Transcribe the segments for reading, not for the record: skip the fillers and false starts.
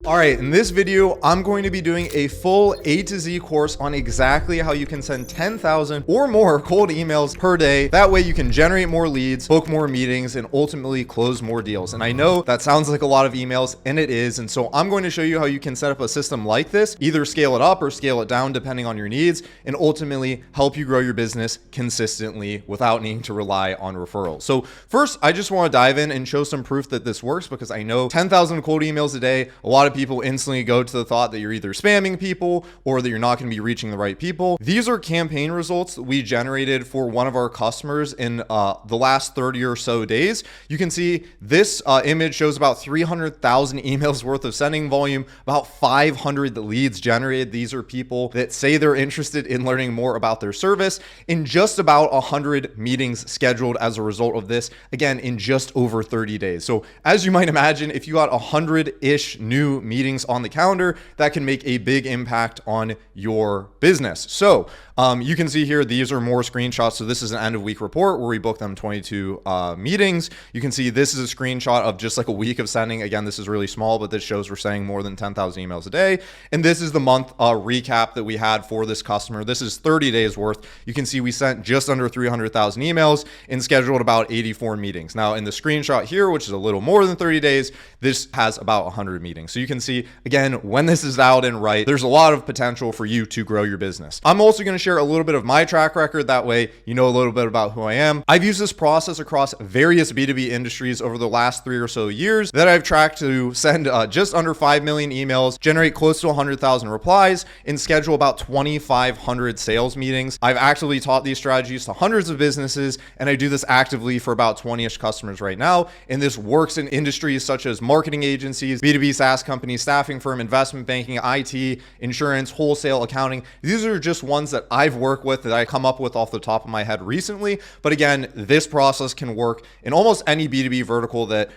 All right, in this video, I'm going to be doing a full A to Z course on exactly how you can send 10,000 or more cold emails per day. That way you can generate more leads, book more meetings, and ultimately close more deals. And I know that sounds like a lot of emails, and it is. And so I'm going to show you how you can set up a system like this, either scale it up or scale it down depending on your needs, and ultimately help you grow your business consistently without needing to rely on referrals. So first, I just want to dive in and show some proof that this works, because I know 10,000 cold emails a day, a lot of people instantly go to the thought that you're either spamming people or that you're not going to be reaching the right people. These are campaign results that we generated for one of our customers in the last 30 or so days. You can see this image shows about 300,000 emails worth of sending volume, about 500 leads generated. These are people that say they're interested in learning more about their service, in just about 100 meetings scheduled as a result of this, again, in just over 30 days. So as you might imagine, if you got 100-ish new meetings on the calendar, that can make a big impact on your business. So you can see here, these are more screenshots. So this is an end of week report where we booked them 22 meetings. You can see this is a screenshot of just like a week of sending. Again, this is really small, but this shows we're sending more than 10,000 emails a day. And this is the month recap that we had for this customer. This is 30 days worth. You can see we sent just under 300,000 emails and scheduled about 84 meetings. Now in the screenshot here, which is a little more than 30 days, this has about 100 meetings. So you can see, again, when this is out and right, there's a lot of potential for you to grow your business. I'm also going to share a little bit of my track record. That way, you know a little bit about who I am. I've used this process across various B2B industries over the last 3 or so years that I've tracked to send just under 5 million emails, generate close to 100,000 replies, and schedule about 2,500 sales meetings. I've actively taught these strategies to hundreds of businesses, and I do this actively for about 20-ish customers right now. And this works in industries such as marketing agencies, B2B SaaS companies, staffing firm, investment banking, IT, insurance, wholesale, accounting. These are just ones that I've worked with, that I come up with off the top of my head recently. But again, this process can work in almost any B2B vertical that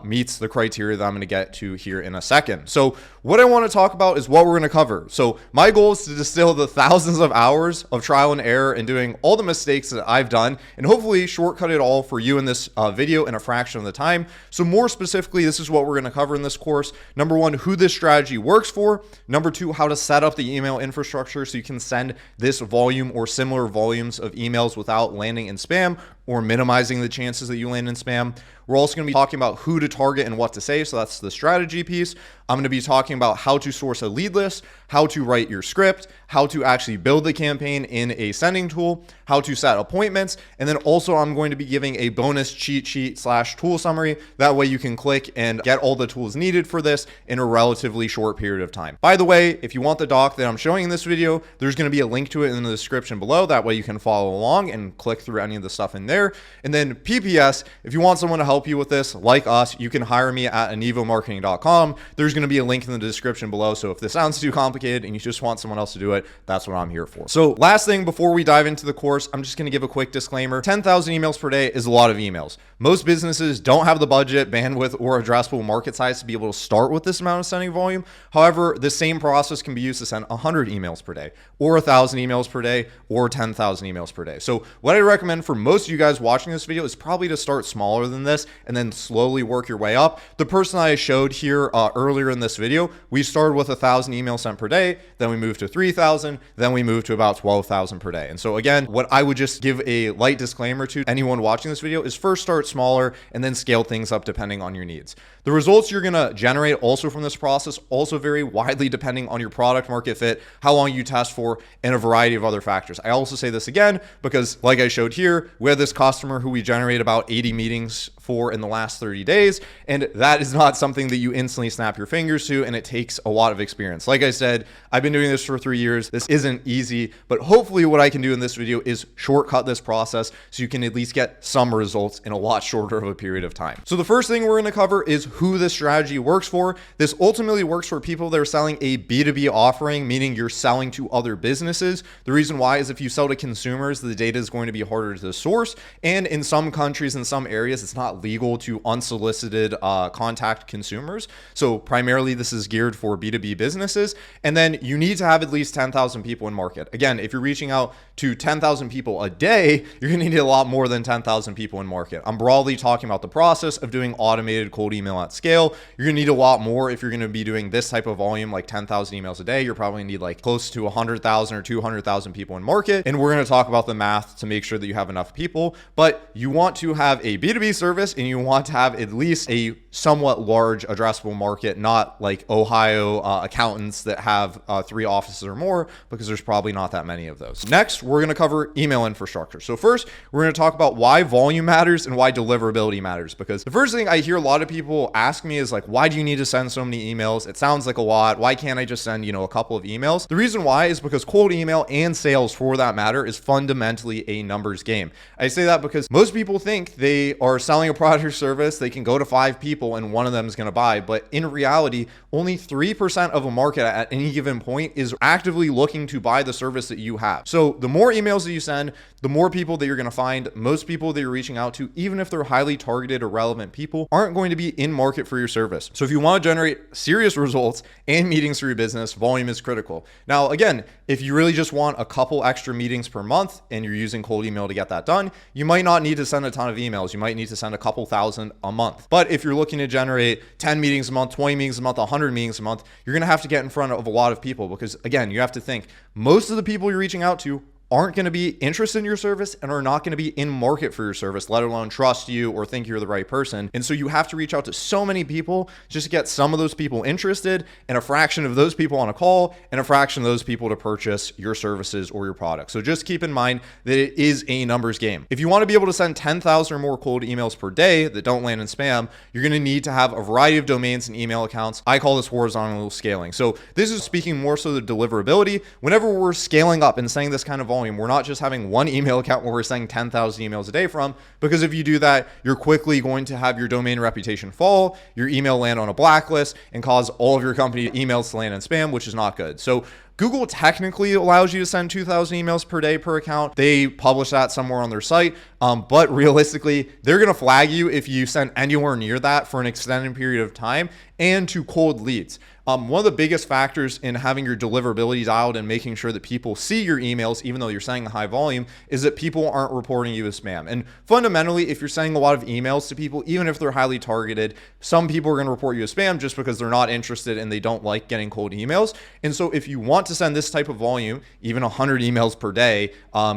meets the criteria that I'm going to get to here in a second. So what I want to talk about is what we're going to cover. So my goal is to distill the thousands of hours of trial and error and doing all the mistakes that I've done, and hopefully shortcut it all for you in this video in a fraction of the time. So more specifically, this is what we're going to cover in this course. Number one, who this strategy works for. Number two, how to set up the email infrastructure so you can send this volume or similar volumes of emails without landing in spam or minimizing the chances that you land in spam. We're also going to be talking about who to target and what to say. So that's the strategy piece. I'm going to be talking about how to source a lead list, how to write your script, how to actually build the campaign in a sending tool, how to set appointments. And then also I'm going to be giving a bonus cheat sheet / tool summary. That way you can click and get all the tools needed for this in a relatively short period of time. By the way, if you want the doc that I'm showing in this video, there's going to be a link to it in the description below. That way you can follow along and click through any of the stuff in there. And then PPS, if you want someone to help you with this, like us, you can hire me at anivomarketing.com. There's going to be a link in the description below. So if this sounds too complicated and you just want someone else to do it, that's what I'm here for. So last thing before we dive into the course, I'm just going to give a quick disclaimer. 10,000 emails per day is a lot of emails. Most businesses don't have the budget, bandwidth, or addressable market size to be able to start with this amount of sending volume. However, the same process can be used to send 100 emails per day, or 1,000 emails per day, or 10,000 emails per day. So what I recommend for most of you guys watching this video is probably to start smaller than this and then slowly work your way up. The person I showed here earlier in this video, we started with 1,000 emails sent per day, then we moved to 3,000, then we moved to about 12,000 per day. And so again, what I would just give a light disclaimer to anyone watching this video is first start smaller and then scale things up depending on your needs. The results you're going to generate also from this process also vary widely depending on your product market fit, how long you test for, and a variety of other factors. I also say this again because, like I showed here, we had this customer who we generate about 80 meetings for in the last 30 days, and that is not something that you instantly snap your fingers to, and it takes a lot of experience. Like I said, I've been doing this for 3 years. This isn't easy, but hopefully what I can do in this video is shortcut this process so you can at least get some results in a lot shorter of a period of time. So the first thing we're going to cover is who this strategy works for. This ultimately works for people that are selling a B2B offering, meaning you're selling to other businesses. The reason why is if you sell to consumers, the data is going to be harder to source. And in some countries, in some areas, it's not legal to unsolicited contact consumers. So primarily this is geared for B2B businesses. And then you need to have at least 10,000 people in market. Again, if you're reaching out to 10,000 people a day, you're going to need a lot more than 10,000 people in market. I'm broadly talking about the process of doing automated cold email at scale. You're going to need a lot more if you're going to be doing this type of volume, like 10,000 emails a day. You're probably going to need like close to 100,000 or 200,000 people in market. And we're going to talk about the math to make sure that you have enough people. But you want to have a B2B service and you want to have at least a somewhat large addressable market, not like Ohio accountants that have 3 offices or more, because there's probably not that many of those. Next, we're going to cover email infrastructure. So first, we're going to talk about why volume matters and why deliverability matters, because the first thing I hear a lot of people ask me is like, why do you need to send so many emails? It sounds like a lot. Why can't I just send, a couple of emails? The reason why is because cold email and sales, for that matter, is fundamentally a numbers game. I say that because most people think they are selling a product or service, they can go to 5 people and one of them is going to buy. But in reality, only 3% of a market at any given point is actively looking to buy the service that you have. So the more emails that you send, the more people that you're going to find. Most people that you're reaching out to, even if they're highly targeted or relevant people, aren't going to be in market for your service. So if you want to generate serious results and meetings for your business, volume is critical. Now, again, if you really just want a couple extra meetings per month and you're using cold email to get that done, you might not need to send a ton of emails. You might need to send a couple thousand a month. But if you're looking to generate 10 meetings a month, 20 meetings a month, 100 meetings a month, you're going to have to get in front of a lot of people, because again, you have to think most of the people you're reaching out to aren't going to be interested in your service and are not going to be in market for your service, let alone trust you or think you're the right person. And so you have to reach out to so many people just to get some of those people interested, and a fraction of those people on a call, and a fraction of those people to purchase your services or your products. So just keep in mind that it is a numbers game. If you want to be able to send 10,000 or more cold emails per day that don't land in spam, you're going to need to have a variety of domains and email accounts. I call this horizontal scaling. So this is speaking more so the deliverability. Whenever we're scaling up and saying this kind of volume, we're not just having one email account where we're sending 10,000 emails a day from, because if you do that, you're quickly going to have your domain reputation fall, your email land on a blacklist, and cause all of your company emails to land in spam, which is not good. So Google technically allows you to send 2,000 emails per day per account. They publish that somewhere on their site. But realistically, they're going to flag you if you send anywhere near that for an extended period of time, and to cold leads. One of the biggest factors in having your deliverability dialed and making sure that people see your emails, even though you're sending a high volume, is that people aren't reporting you as spam. And fundamentally, if you're sending a lot of emails to people, even if they're highly targeted, some people are going to report you as spam just because they're not interested and they don't like getting cold emails. And so if you want to send this type of volume, even 100 emails per day,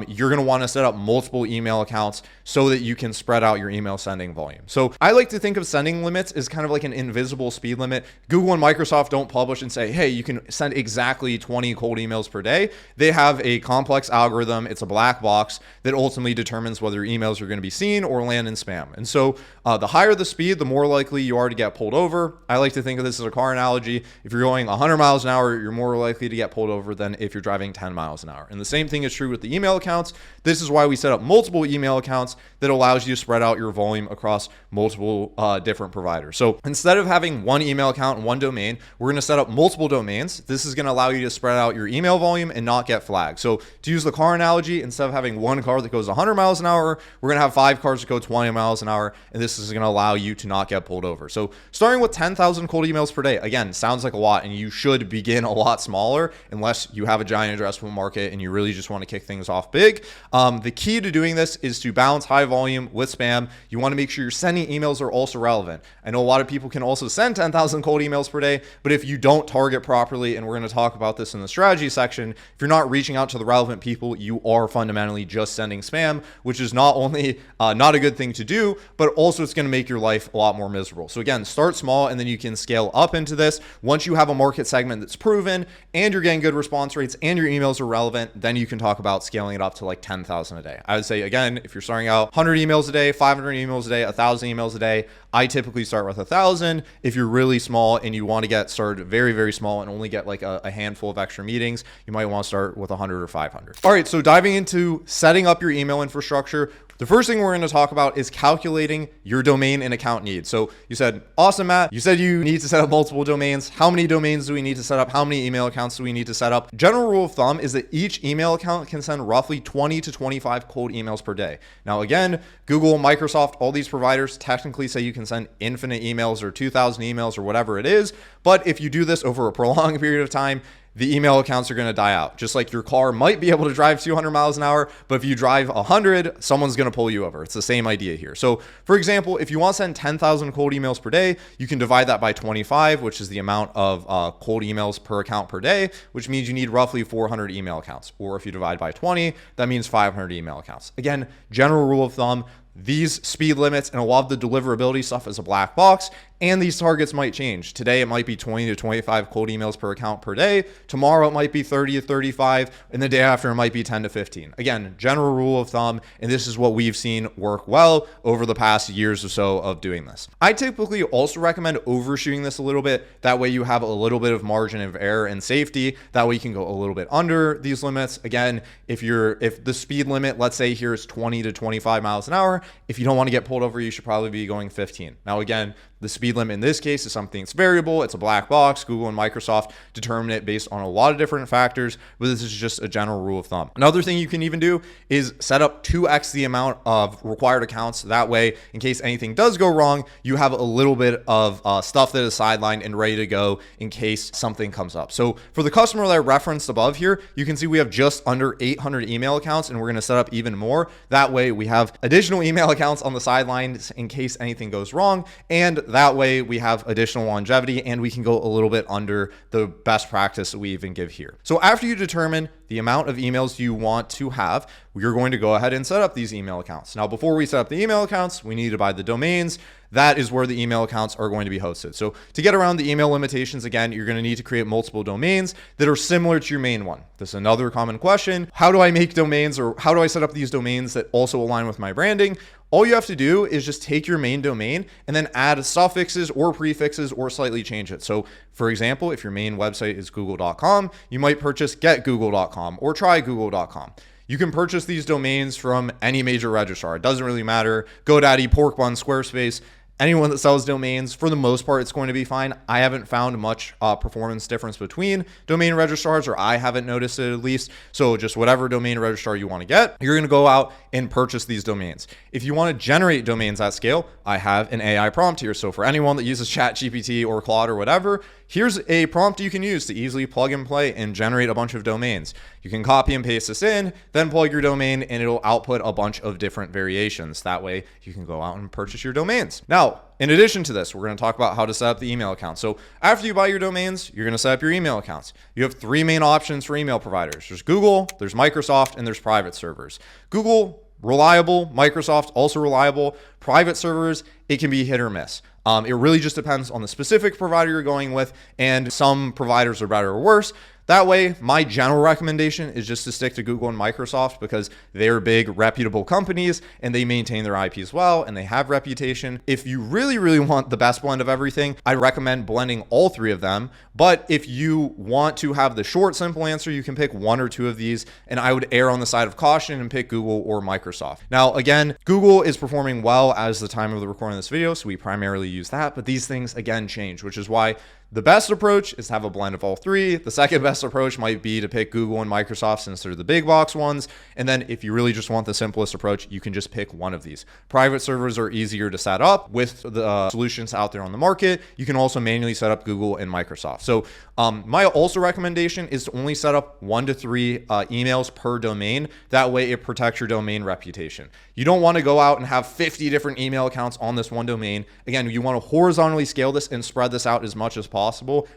you're going to want to set up multiple email accounts so that you can spread out your email sending volume. So I like to think of sending limits as kind of like an invisible speed limit. Google and Microsoft don't publish and say, hey, you can send exactly 20 cold emails per day. They have a complex algorithm. It's a black box that ultimately determines whether emails are going to be seen or land in spam. And so the higher the speed, the more likely you are to get pulled over. I like to think of this as a car analogy. If you're going 100 miles an hour, you're more likely to get pulled over than if you're driving 10 miles an hour. And the same thing is true with the email accounts. This is why we set up multiple email accounts that allows you to spread out your volume across multiple different providers. So instead of having one email account and one domain, we're going to set up multiple domains. This is going to allow you to spread out your email volume and not get flagged. So to use the car analogy, instead of having one car that goes 100 miles an hour, we're going to have 5 cars that go 20 miles an hour. And this is going to allow you to not get pulled over. So starting with 10,000 cold emails per day, again, sounds like a lot, and you should begin a lot smaller unless you have a giant addressable market and you really just want to kick things off big. The key to doing this is to balance high volume with spam. You want to make sure your sending emails are also relevant. I know a lot of people can also send 10,000 cold emails per day, but if you don't target properly, and we're going to talk about this in the strategy section, if you're not reaching out to the relevant people, you are fundamentally just sending spam, which is not only not a good thing to do, but also it's going to make your life a lot more miserable. So again, start small and then you can scale up into this. Once you have a market segment that's proven and you're getting good response rates and your emails are relevant, then you can talk about scaling it up to like 10,000 a day. I would say, again, if you're starting out 100 emails a day, 500 emails a day, 1,000 emails a day, I typically start with 1,000. If you're really small and you want to get started very, very small and only get like a handful of extra meetings, you might want to start with 100 or 500. All right, so diving into setting up your email infrastructure, the first thing we're going to talk about is calculating your domain and account needs. So you said, awesome, Matt, you said you need to set up multiple domains. How many domains do we need to set up? How many email accounts do we need to set up? General rule of thumb is that each email account can send roughly 20 to 25 cold emails per day. Now, again, Google, Microsoft, all these providers technically say you can send infinite emails or 2,000 emails or whatever it is. But if you do this over a prolonged period of time, the email accounts are going to die out. Just like your car might be able to drive 200 miles an hour, but if you drive 100, someone's going to pull you over. It's the same idea here. So for example, if you want to send 10,000 cold emails per day, you can divide that by 25, which is the amount of cold emails per account per day, which means you need roughly 400 email accounts. Or if you divide by 20, that means 500 email accounts. Again, general rule of thumb, these speed limits and a lot of the deliverability stuff is a black box, and these targets might change. Today, it might be 20 to 25 cold emails per account per day. Tomorrow, it might be 30 to 35. And the day after, it might be 10 to 15. Again, general rule of thumb, and this is what we've seen work well over the past years or so of doing this. I typically also recommend overshooting this a little bit. That way, you have a little bit of margin of error and safety. That way, you can go a little bit under these limits. Again, if the speed limit, let's say here is 20 to 25 miles an hour, if you don't want to get pulled over, you should probably be going 15. Now, again, the speed limit in this case is something that's variable. It's a black box. Google and Microsoft determine it based on a lot of different factors, but this is just a general rule of thumb. Another thing you can even do is set up 2x the amount of required accounts. That way, in case anything does go wrong, you have a little bit of stuff that is sidelined and ready to go in case something comes up. So for the customer that I referenced above here, you can see we have just under 800 email accounts, and we're going to set up even more. That way, we have additional email accounts on the sidelines in case anything goes wrong, and that way we have additional longevity, and we can go a little bit under the best practice that we even give here. So after you determine the amount of emails you want to have, you're going to go ahead and set up these email accounts. Now, before we set up the email accounts, we need to buy the domains. That is where the email accounts are going to be hosted. So to get around the email limitations, again, you're going to need to create multiple domains that are similar to your main one. This is another common question. How do I make domains, or how do I set up these domains that also align with my branding? All you have to do is just take your main domain and then add suffixes or prefixes or slightly change it. So for example, if your main website is google.com, you might purchase getgoogle.com or trygoogle.com. You can purchase these domains from any major registrar. It doesn't really matter. GoDaddy, Porkbun, Squarespace, anyone that sells domains, for the most part, it's going to be fine. I haven't found much performance difference between domain registrars, or I haven't noticed it at least. So just whatever domain registrar you want to get, you're going to go out and purchase these domains. If you want to generate domains at scale, I have an AI prompt here. So for anyone that uses ChatGPT or Claude or whatever, here's a prompt you can use to easily plug and play and generate a bunch of domains. You can copy and paste this in, then plug your domain, and it'll output a bunch of different variations. That way you can go out and purchase your domains. Now, in addition to this, we're going to talk about how to set up the email account. So after you buy your domains, you're going to set up your email accounts. You have three main options for email providers. There's Google, there's Microsoft, and there's private servers. Google, reliable. Microsoft, also reliable. Private servers, it can be hit or miss. It really just depends on the specific provider you're going with, and some providers are better or worse. That way, my general recommendation is just to stick to Google and Microsoft because they're big, reputable companies and they maintain their IPs well and they have reputation. If you really, really want the best blend of everything, I recommend blending all three of them. But if you want to have the short, simple answer, you can pick one or two of these, and I would err on the side of caution and pick Google or Microsoft. Now, again, Google is performing well as the time of the recording of this video, so we primarily use that, but these things, again, change, which is why the best approach is to have a blend of all three. The second best approach might be to pick Google and Microsoft since they're the big box ones. And then if you really just want the simplest approach, you can just pick one of these. Private servers are easier to set up with the solutions out there on the market. You can also manually set up Google and Microsoft. So my also recommendation is to only set up 1 to 3 emails per domain. That way it protects your domain reputation. You don't want to go out and have 50 different email accounts on this one domain. Again, you want to horizontally scale this and spread this out as much as possible.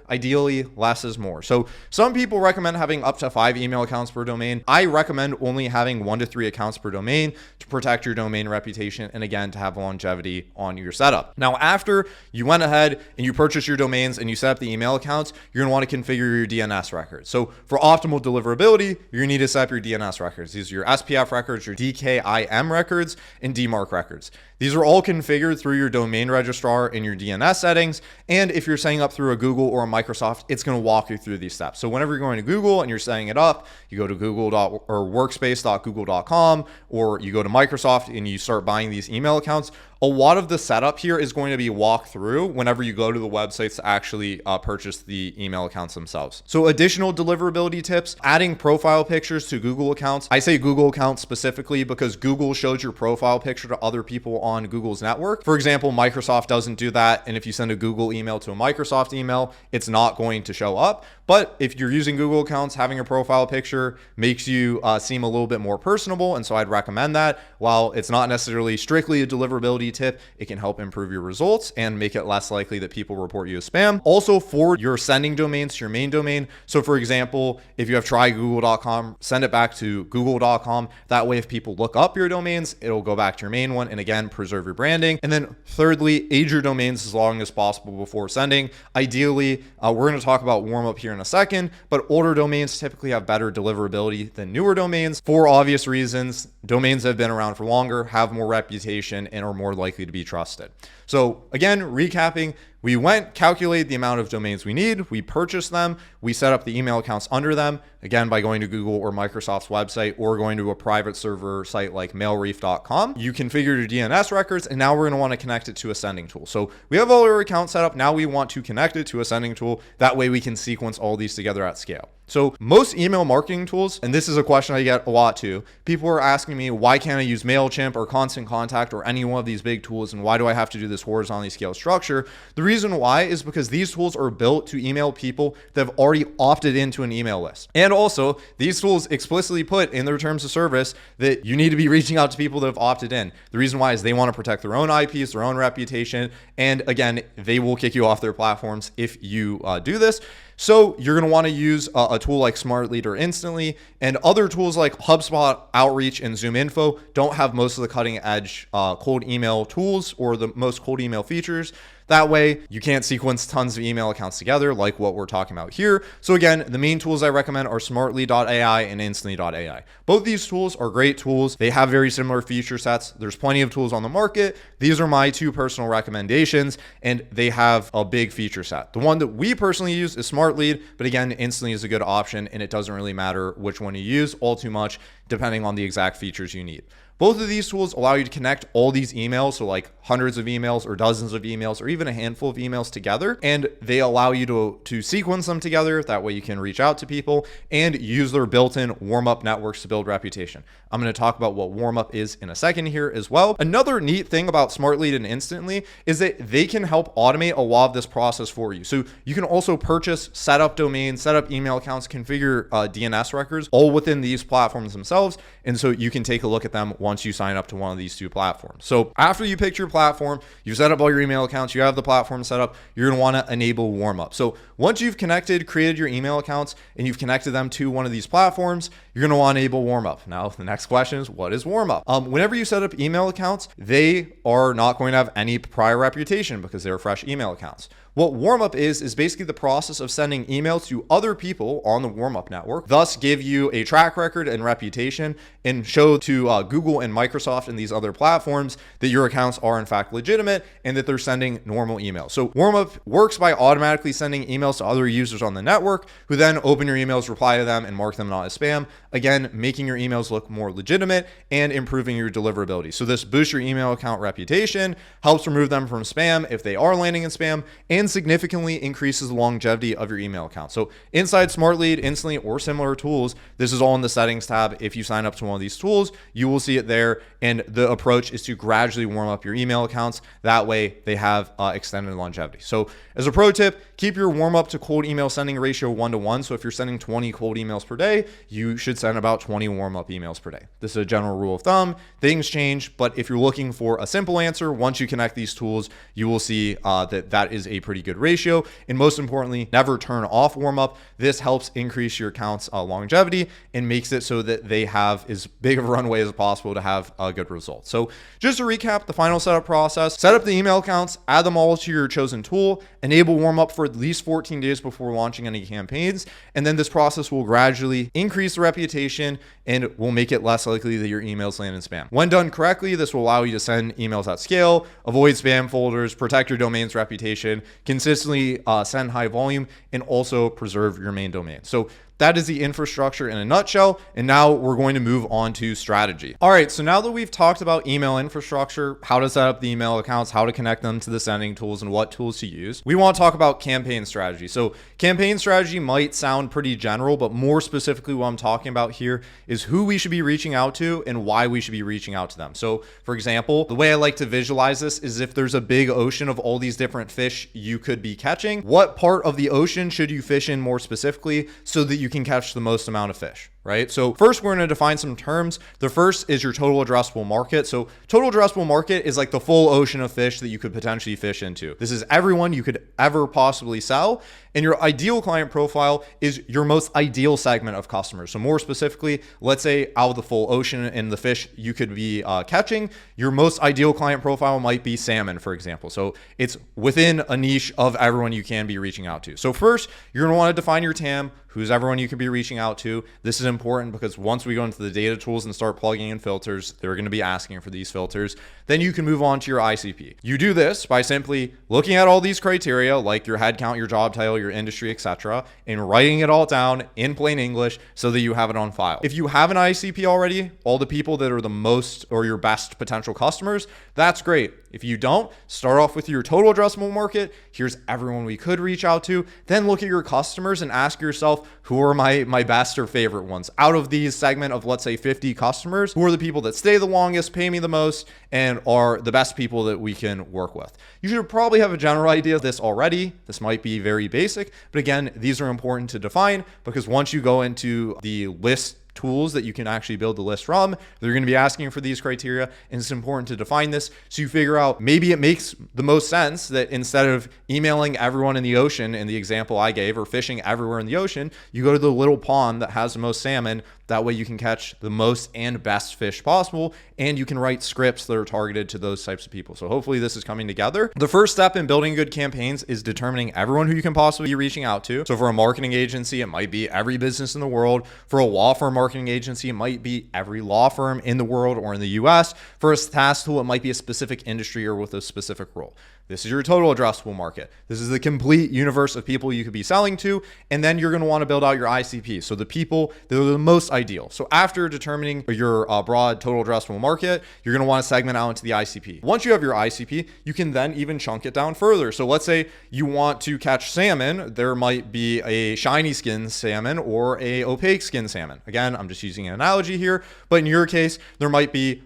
Ideally, less is more. So some people recommend having up to 5 email accounts per domain. I recommend only having 1 to 3 accounts per domain to protect your domain reputation and, again, to have longevity on your setup. Now, after you went ahead and you purchased your domains and you set up the email accounts, you're going to want to configure your DNS records. So for optimal deliverability, you're going to need to set up your DNS records. These are your SPF records, your DKIM records, and DMARC records. These are all configured through your domain registrar in your DNS settings. And if you're setting up through a Google or a Microsoft, it's going to walk you through these steps. So whenever you're going to Google and you're setting it up, you go to workspace.google.com, or you go to Microsoft and you start buying these email accounts. A lot of the setup here is going to be walked through whenever you go to the websites to actually purchase the email accounts themselves. So additional deliverability tips, adding profile pictures to Google accounts. I say Google accounts specifically because Google shows your profile picture to other people on Google's network. For example, Microsoft doesn't do that. And if you send a Google email to a Microsoft email, it's not going to show up. But if you're using Google accounts, having a profile picture makes you seem a little bit more personable. And so I'd recommend that. While it's not necessarily strictly a deliverability tip, it can help improve your results and make it less likely that people report you as spam. Also, for your sending domains to your main domain. So for example, if you have trygoogle.com, send it back to google.com. That way, if people look up your domains, it'll go back to your main one. And again, preserve your branding. And then thirdly, age your domains as long as possible before sending. Ideally, we're going to talk about warm up here in a second, but older domains typically have better deliverability than newer domains for obvious reasons. Domains that have been around for longer, have more reputation, and are more likely to be trusted. So again, recapping, we calculated the amount of domains we need, we purchased them, we set up the email accounts under them, again, by going to Google or Microsoft's website or going to a private server site like mailreef.com. You configure your DNS records, and now we're going to want to connect it to a sending tool. So we have all our accounts set up. Now we want to connect it to a sending tool. That way we can sequence all these together at scale. So most email marketing tools, and this is a question I get a lot too, people are asking me, why can't I use MailChimp or Constant Contact or any one of these big tools, and why do I have to do this horizontally scaled structure? The reason why is because these tools are built to email people that have already opted into an email list. And also, these tools explicitly put in their terms of service that you need to be reaching out to people that have opted in. The reason why is they want to protect their own IPs, their own reputation, and again, they will kick you off their platforms if you do this. So you're going to want to use a tool like SmartLead or Instantly, and other tools like HubSpot, Outreach, and ZoomInfo don't have most of the cutting edge cold email tools or the most cold email features. That way, you can't sequence tons of email accounts together like what we're talking about here. So again, the main tools I recommend are smartly.ai and instantly.ai. Both these tools are great tools. They have very similar feature sets. There's plenty of tools on the market. These are my two personal recommendations, and they have a big feature set. The one that we personally use is SmartLead, but again, Instantly is a good option, and it doesn't really matter which one you use all too much, depending on the exact features you need. Both of these tools allow you to connect all these emails, so like hundreds of emails or dozens of emails or even a handful of emails together, and they allow you to sequence them together. That way you can reach out to people and use their built-in warm-up networks to build reputation. I'm going to talk about what warm-up is in a second here as well. Another neat thing about SmartLead and Instantly is that they can help automate a lot of this process for you. So you can also purchase, set up domains, set up email accounts, configure DNS records all within these platforms themselves. And so you can take a look at them once you sign up to one of these two platforms. So after you pick your platform, you set up all your email accounts, you have the platform set up, you're going to want to enable warm-up. So once you've created your email accounts, and you've connected them to one of these platforms, you're going to want to enable warm-up. Now, the next question is, what is warm-up? Whenever you set up email accounts, they are not going to have any prior reputation because they're fresh email accounts. What warm-up is basically the process of sending emails to other people on the warm-up network, thus give you a track record and reputation and show to Google and Microsoft and these other platforms that your accounts are in fact legitimate and that they're sending normal emails. So warm-up works by automatically sending emails to other users on the network who then open your emails, reply to them, and mark them not as spam. Again, making your emails look more legitimate and improving your deliverability. So this boosts your email account reputation, helps remove them from spam if they are landing in spam, and significantly increases the longevity of your email account. So inside SmartLead, Instantly, or similar tools, this is all in the settings tab. If you sign up to one of these tools, you will see it there. And the approach is to gradually warm up your email accounts. That way they have extended longevity. So as a pro tip, keep your warm up to cold email sending ratio 1-to-1. So if you're sending 20 cold emails per day, you should send about 20 warm up emails per day. This is a general rule of thumb. Things change, but if you're looking for a simple answer, once you connect these tools, you will see that is a pretty good ratio. And most importantly, never turn off warm up. This helps increase your account's longevity and makes it so that they have as big of a runway as possible to have a good result. So just to recap the final setup process, set up the email accounts, add them all to your chosen tool, enable warm up for at least 14 days before launching any campaigns. And then this process will gradually increase the reputation and will make it less likely that your emails land in spam. When done correctly, this will allow you to send emails at scale, avoid spam folders, protect your domain's reputation, consistently send high volume, and also preserve your main domain. So that is the infrastructure in a nutshell. And now we're going to move on to strategy. All right, so now that we've talked about email infrastructure, how to set up the email accounts, how to connect them to the sending tools, and what tools to use, we want to talk about campaign strategy. So campaign strategy might sound pretty general, but more specifically what I'm talking about here is who we should be reaching out to and why we should be reaching out to them. So for example, the way I like to visualize this is if there's a big ocean of all these different fish you could be catching, what part of the ocean should you fish in more specifically so that you can catch the most amount of fish, right? So first we're going to define some terms. The first is your total addressable market. So total addressable market is like the full ocean of fish that you could potentially fish into. This is everyone you could ever possibly sell. And your ideal client profile is your most ideal segment of customers. So more specifically, let's say out of the full ocean and the fish you could be catching, your most ideal client profile might be salmon, for example. So it's within a niche of everyone you can be reaching out to. So first, you're going to want to define your TAM. Who's everyone you could be reaching out to? This is important because once we go into the data tools and start plugging in filters, they're going to be asking for these filters. Then you can move on to your ICP. You do this by simply looking at all these criteria like your headcount, your job title, your industry, etc., and writing it all down in plain English so that you have it on file. If you have an ICP already, all the people that are the most or your best potential customers, that's great. If you don't, start off with your total addressable market. Here's everyone we could reach out to. Then look at your customers and ask yourself, who are my best or favorite ones? Out of these segment of, let's say, 50 customers, who are the people that stay the longest, pay me the most, and are the best people that we can work with? You should probably have a general idea of this already. This might be very basic, but again, these are important to define because once you go into the list tools that you can actually build the list from, they're going to be asking for these criteria, and it's important to define this so you figure out maybe it makes the most sense that instead of emailing everyone in the ocean in the example I gave or fishing everywhere in the ocean, you go to the little pond that has the most salmon. That way you can catch the most and best fish possible, and you can write scripts that are targeted to those types of people. So hopefully this is coming together. The first step in building good campaigns is determining everyone who you can possibly be reaching out to. So for a marketing agency, it might be every business in the world. For a law firm marketing agency, it might be every law firm in the world or in the US. For a SaaS tool, it might be a specific industry or with a specific role. This is your total addressable market. This is the complete universe of people you could be selling to. And then you're going to want to build out your ICP. So the people that are the most ideal. So after determining your broad total addressable market, you're going to want to segment out into the ICP. Once you have your ICP, you can then even chunk it down further. So let's say you want to catch salmon. There might be a shiny skin salmon or a opaque skin salmon. Again, I'm just using an analogy here, but in your case, there might be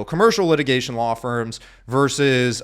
commercial litigation law firms versus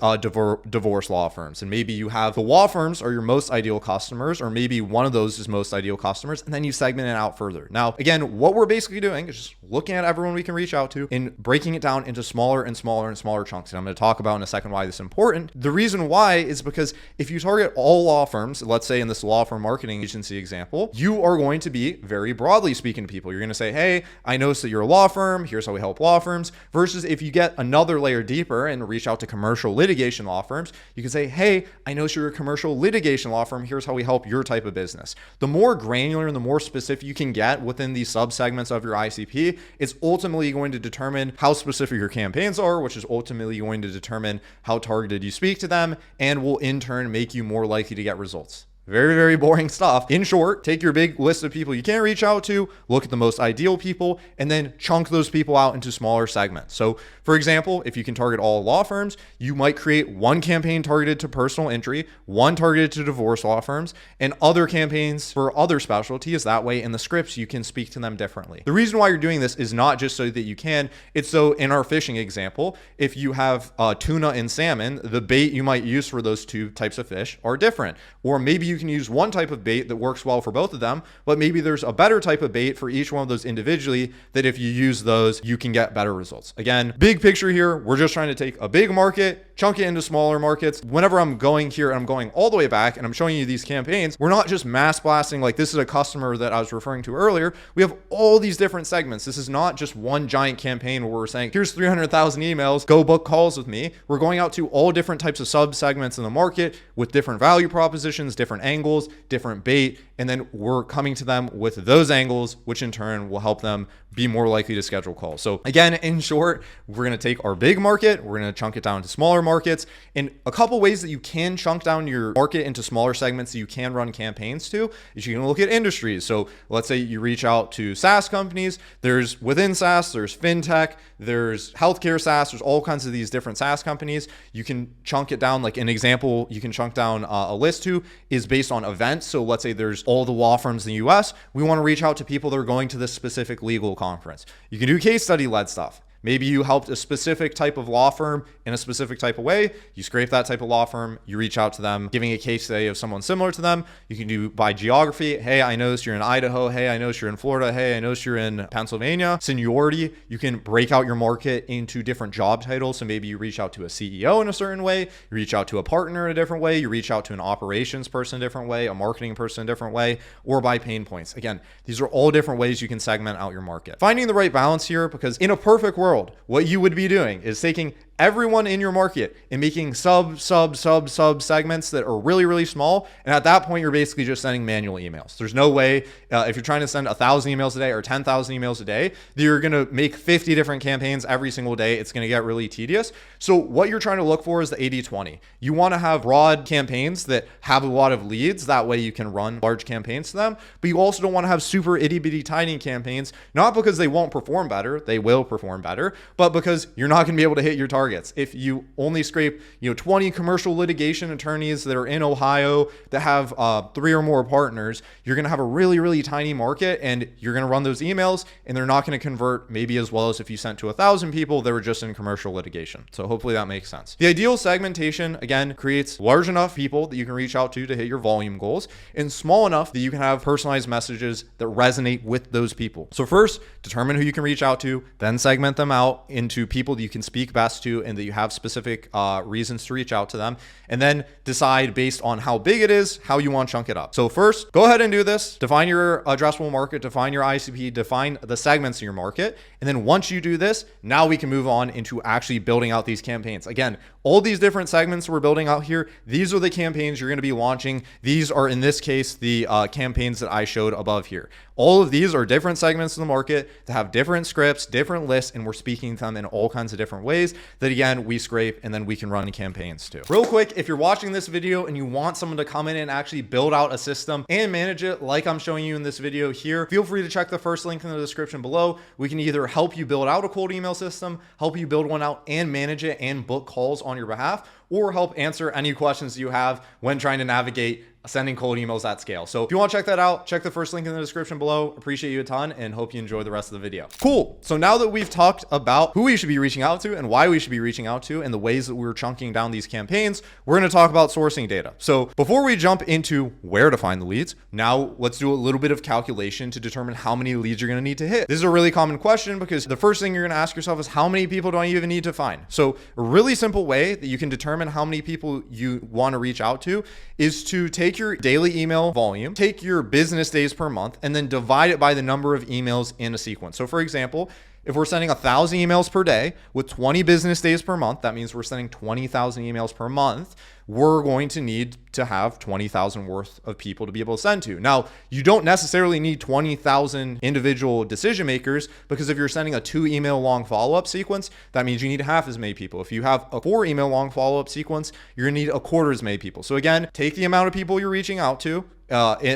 divorce law firms. And maybe you have the law firms are your most ideal customers, or maybe one of those is most ideal customers, and then you segment it out further. Now, again, what we're basically doing is just looking at everyone we can reach out to and breaking it down into smaller and smaller and smaller chunks. And I'm going to talk about in a second why this is important. The reason why is because if you target all law firms, let's say in this law firm marketing agency example, you are going to be very broadly speaking to people. You're going to say, hey, I noticed that you're a law firm. Here's how we help law firms. Versus if you get another layer deeper and reach out to commercial litigation law firms, you can say, hey, I noticed you're a commercial litigation law firm. Here's how we help your type of business. The more granular and the more specific you can get within these subsegments of your ICP, it's ultimately going to determine how specific your campaigns are, which is ultimately going to determine how targeted you speak to them, and will in turn make you more likely to get results. Very, very boring stuff. In short, take your big list of people you can reach out to, look at the most ideal people, and then chunk those people out into smaller segments. So for example, if you can target all law firms, you might create one campaign targeted to personal injury, one targeted to divorce law firms, and other campaigns for other specialties. That way in the scripts, you can speak to them differently. The reason why you're doing this is not just so that you can, it's so in our fishing example, if you have tuna and salmon, the bait you might use for those two types of fish are different. Or maybe you can use one type of bait that works well for both of them, but maybe there's a better type of bait for each one of those individually that if you use those, you can get better results. Again, big picture here, we're just trying to take a big market, chunk it into smaller markets. Whenever I'm going here and I'm going all the way back and I'm showing you these campaigns, we're not just mass blasting like this is a customer that I was referring to earlier. We have all these different segments. This is not just one giant campaign where we're saying, here's 300,000 emails, go book calls with me. We're going out to all different types of sub segments in the market with different value propositions, different angles, different bait, and then we're coming to them with those angles, which in turn will help them be more likely to schedule calls. So again, in short, we're going to take our big market, we're going to chunk it down to smaller markets. And a couple ways that you can chunk down your market into smaller segments that you can run campaigns to is you can look at industries. So let's say you reach out to SaaS companies. There's within SaaS, there's fintech, there's healthcare SaaS, there's all kinds of these different SaaS companies. You can chunk it down. Like an example, you can chunk down a list to is based on events. So let's say there's all the law firms in the US. We want to reach out to people that are going to this specific legal conference. You can do case study led stuff. Maybe you helped a specific type of law firm in a specific type of way. You scrape that type of law firm, you reach out to them, giving a case study of someone similar to them. You can do by geography. Hey, I noticed you're in Idaho. Hey, I noticed you're in Florida. Hey, I noticed you're in Pennsylvania. Seniority, you can break out your market into different job titles. So maybe you reach out to a CEO in a certain way, you reach out to a partner in a different way, you reach out to an operations person a different way, a marketing person a different way, or by pain points. Again, these are all different ways you can segment out your market. Finding the right balance here, because in a perfect world, what you would be doing is taking everyone in your market and making sub segments that are really, really small. And at that point, you're basically just sending manual emails. There's no way if you're trying to send 1,000 emails a day or 10,000 emails a day, that you're going to make 50 different campaigns every single day. It's going to get really tedious. So what you're trying to look for is the 80-20. You want to have broad campaigns that have a lot of leads. That way you can run large campaigns to them. But you also don't want to have super itty bitty tiny campaigns, not because they won't perform better. They will perform better, but because you're not going to be able to hit your targets. If you only scrape, 20 commercial litigation attorneys that are in Ohio that have 3 or more partners, you're going to have a really, really tiny market, and you're going to run those emails, and they're not going to convert maybe as well as if you sent to 1,000 people that were just in commercial litigation. So hopefully that makes sense. The ideal segmentation, again, creates large enough people that you can reach out to hit your volume goals, and small enough that you can have personalized messages that resonate with those people. So first, determine who you can reach out to, then segment them out into people that you can speak best to and that you have specific reasons to reach out to them, and then decide based on how big it is, how you want to chunk it up. So first, go ahead and do this. Define your addressable market, define your ICP, define the segments of your market. And then once you do this, now we can move on into actually building out these campaigns. Again, all these different segments we're building out here, these are the campaigns you're going to be launching. These are, in this case, the campaigns that I showed above here. All of these are different segments of the market that have different scripts, different lists, and we're speaking to them in all kinds of different ways that, again, we scrape and then we can run campaigns too. Real quick, if you're watching this video and you want someone to come in and actually build out a system and manage it like I'm showing you in this video here, feel free to check the first link in the description below. We can either help you build out a cold email system, help you build one out and manage it and book calls on your behalf, or help answer any questions you have when trying to navigate sending cold emails at scale. So if you want to check that out, check the first link in the description below. Appreciate you a ton and hope you enjoy the rest of the video. Cool. So now that we've talked about who we should be reaching out to and why we should be reaching out to and the ways that we're chunking down these campaigns, we're going to talk about sourcing data. So before we jump into where to find the leads, now let's do a little bit of calculation to determine how many leads you're going to need to hit. This is a really common question because the first thing you're going to ask yourself is how many people do I even need to find? So a really simple way that you can determine how many people you want to reach out to is to take your daily email volume, take your business days per month, and then divide it by the number of emails in a sequence. So for example, if we're sending 1,000 emails per day with 20 business days per month, that means we're sending 20,000 emails per month. We're going to need to have 20,000 worth of people to be able to send to. Now, you don't necessarily need 20,000 individual decision makers, because if you're sending a 2 email long follow-up sequence, that means you need half as many people. If you have a 4 email long follow-up sequence, you're gonna need a quarter as many people. So again, take the amount of people you're reaching out to,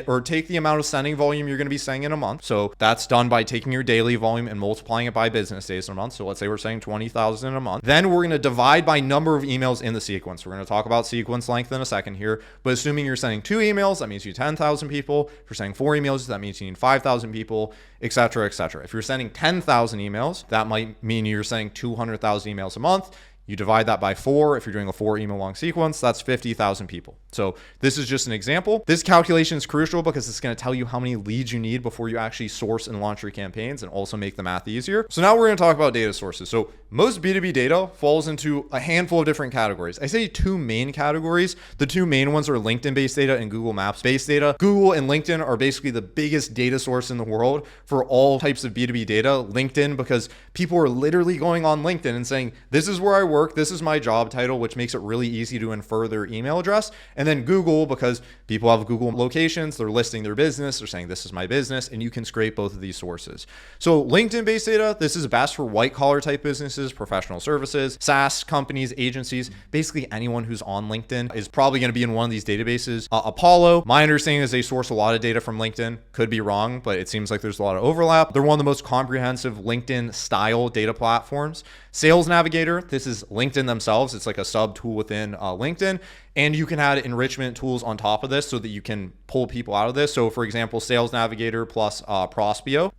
or take the amount of sending volume you're going to be sending in a month. So that's done by taking your daily volume and multiplying it by business days in a month. So let's say we're saying 20,000 in a month. Then we're going to divide by number of emails in the sequence. We're going to talk about sequence length in a second here, but assuming you're sending 2 emails, that means you need 10,000 people. If you're sending 4 emails, that means you need 5,000 people, etc., etc. If you're sending 10,000 emails, that might mean you're sending 200,000 emails a month. You divide that by 4. If you're doing a 4 email long sequence, that's 50,000 people. So this is just an example. This calculation is crucial because it's going to tell you how many leads you need before you actually source and launch your campaigns and also make the math easier. So now we're going to talk about data sources. So most B2B data falls into a handful of different categories. I say two main categories. The two main ones are LinkedIn-based data and Google Maps-based data. Google and LinkedIn are basically the biggest data source in the world for all types of B2B data. LinkedIn, because people are literally going on LinkedIn and saying, this is where I work, this is my job title, which makes it really easy to infer their email address. And then Google, because people have Google locations, they're listing their business, they're saying this is my business, and you can scrape both of these sources. So LinkedIn-based data, this is best for white collar type businesses, professional services, SaaS companies, agencies, basically anyone who's on LinkedIn is probably going to be in one of these databases. Apollo, my understanding is they source a lot of data from LinkedIn. Could be wrong, but it seems like there's a lot of overlap. They're one of the most comprehensive LinkedIn style data platforms. Sales Navigator, this is LinkedIn themselves. It's like a sub tool within LinkedIn. And you can add enrichment tools on top of this so that you can pull people out of this. So for example, Sales Navigator plus Prospeo.io,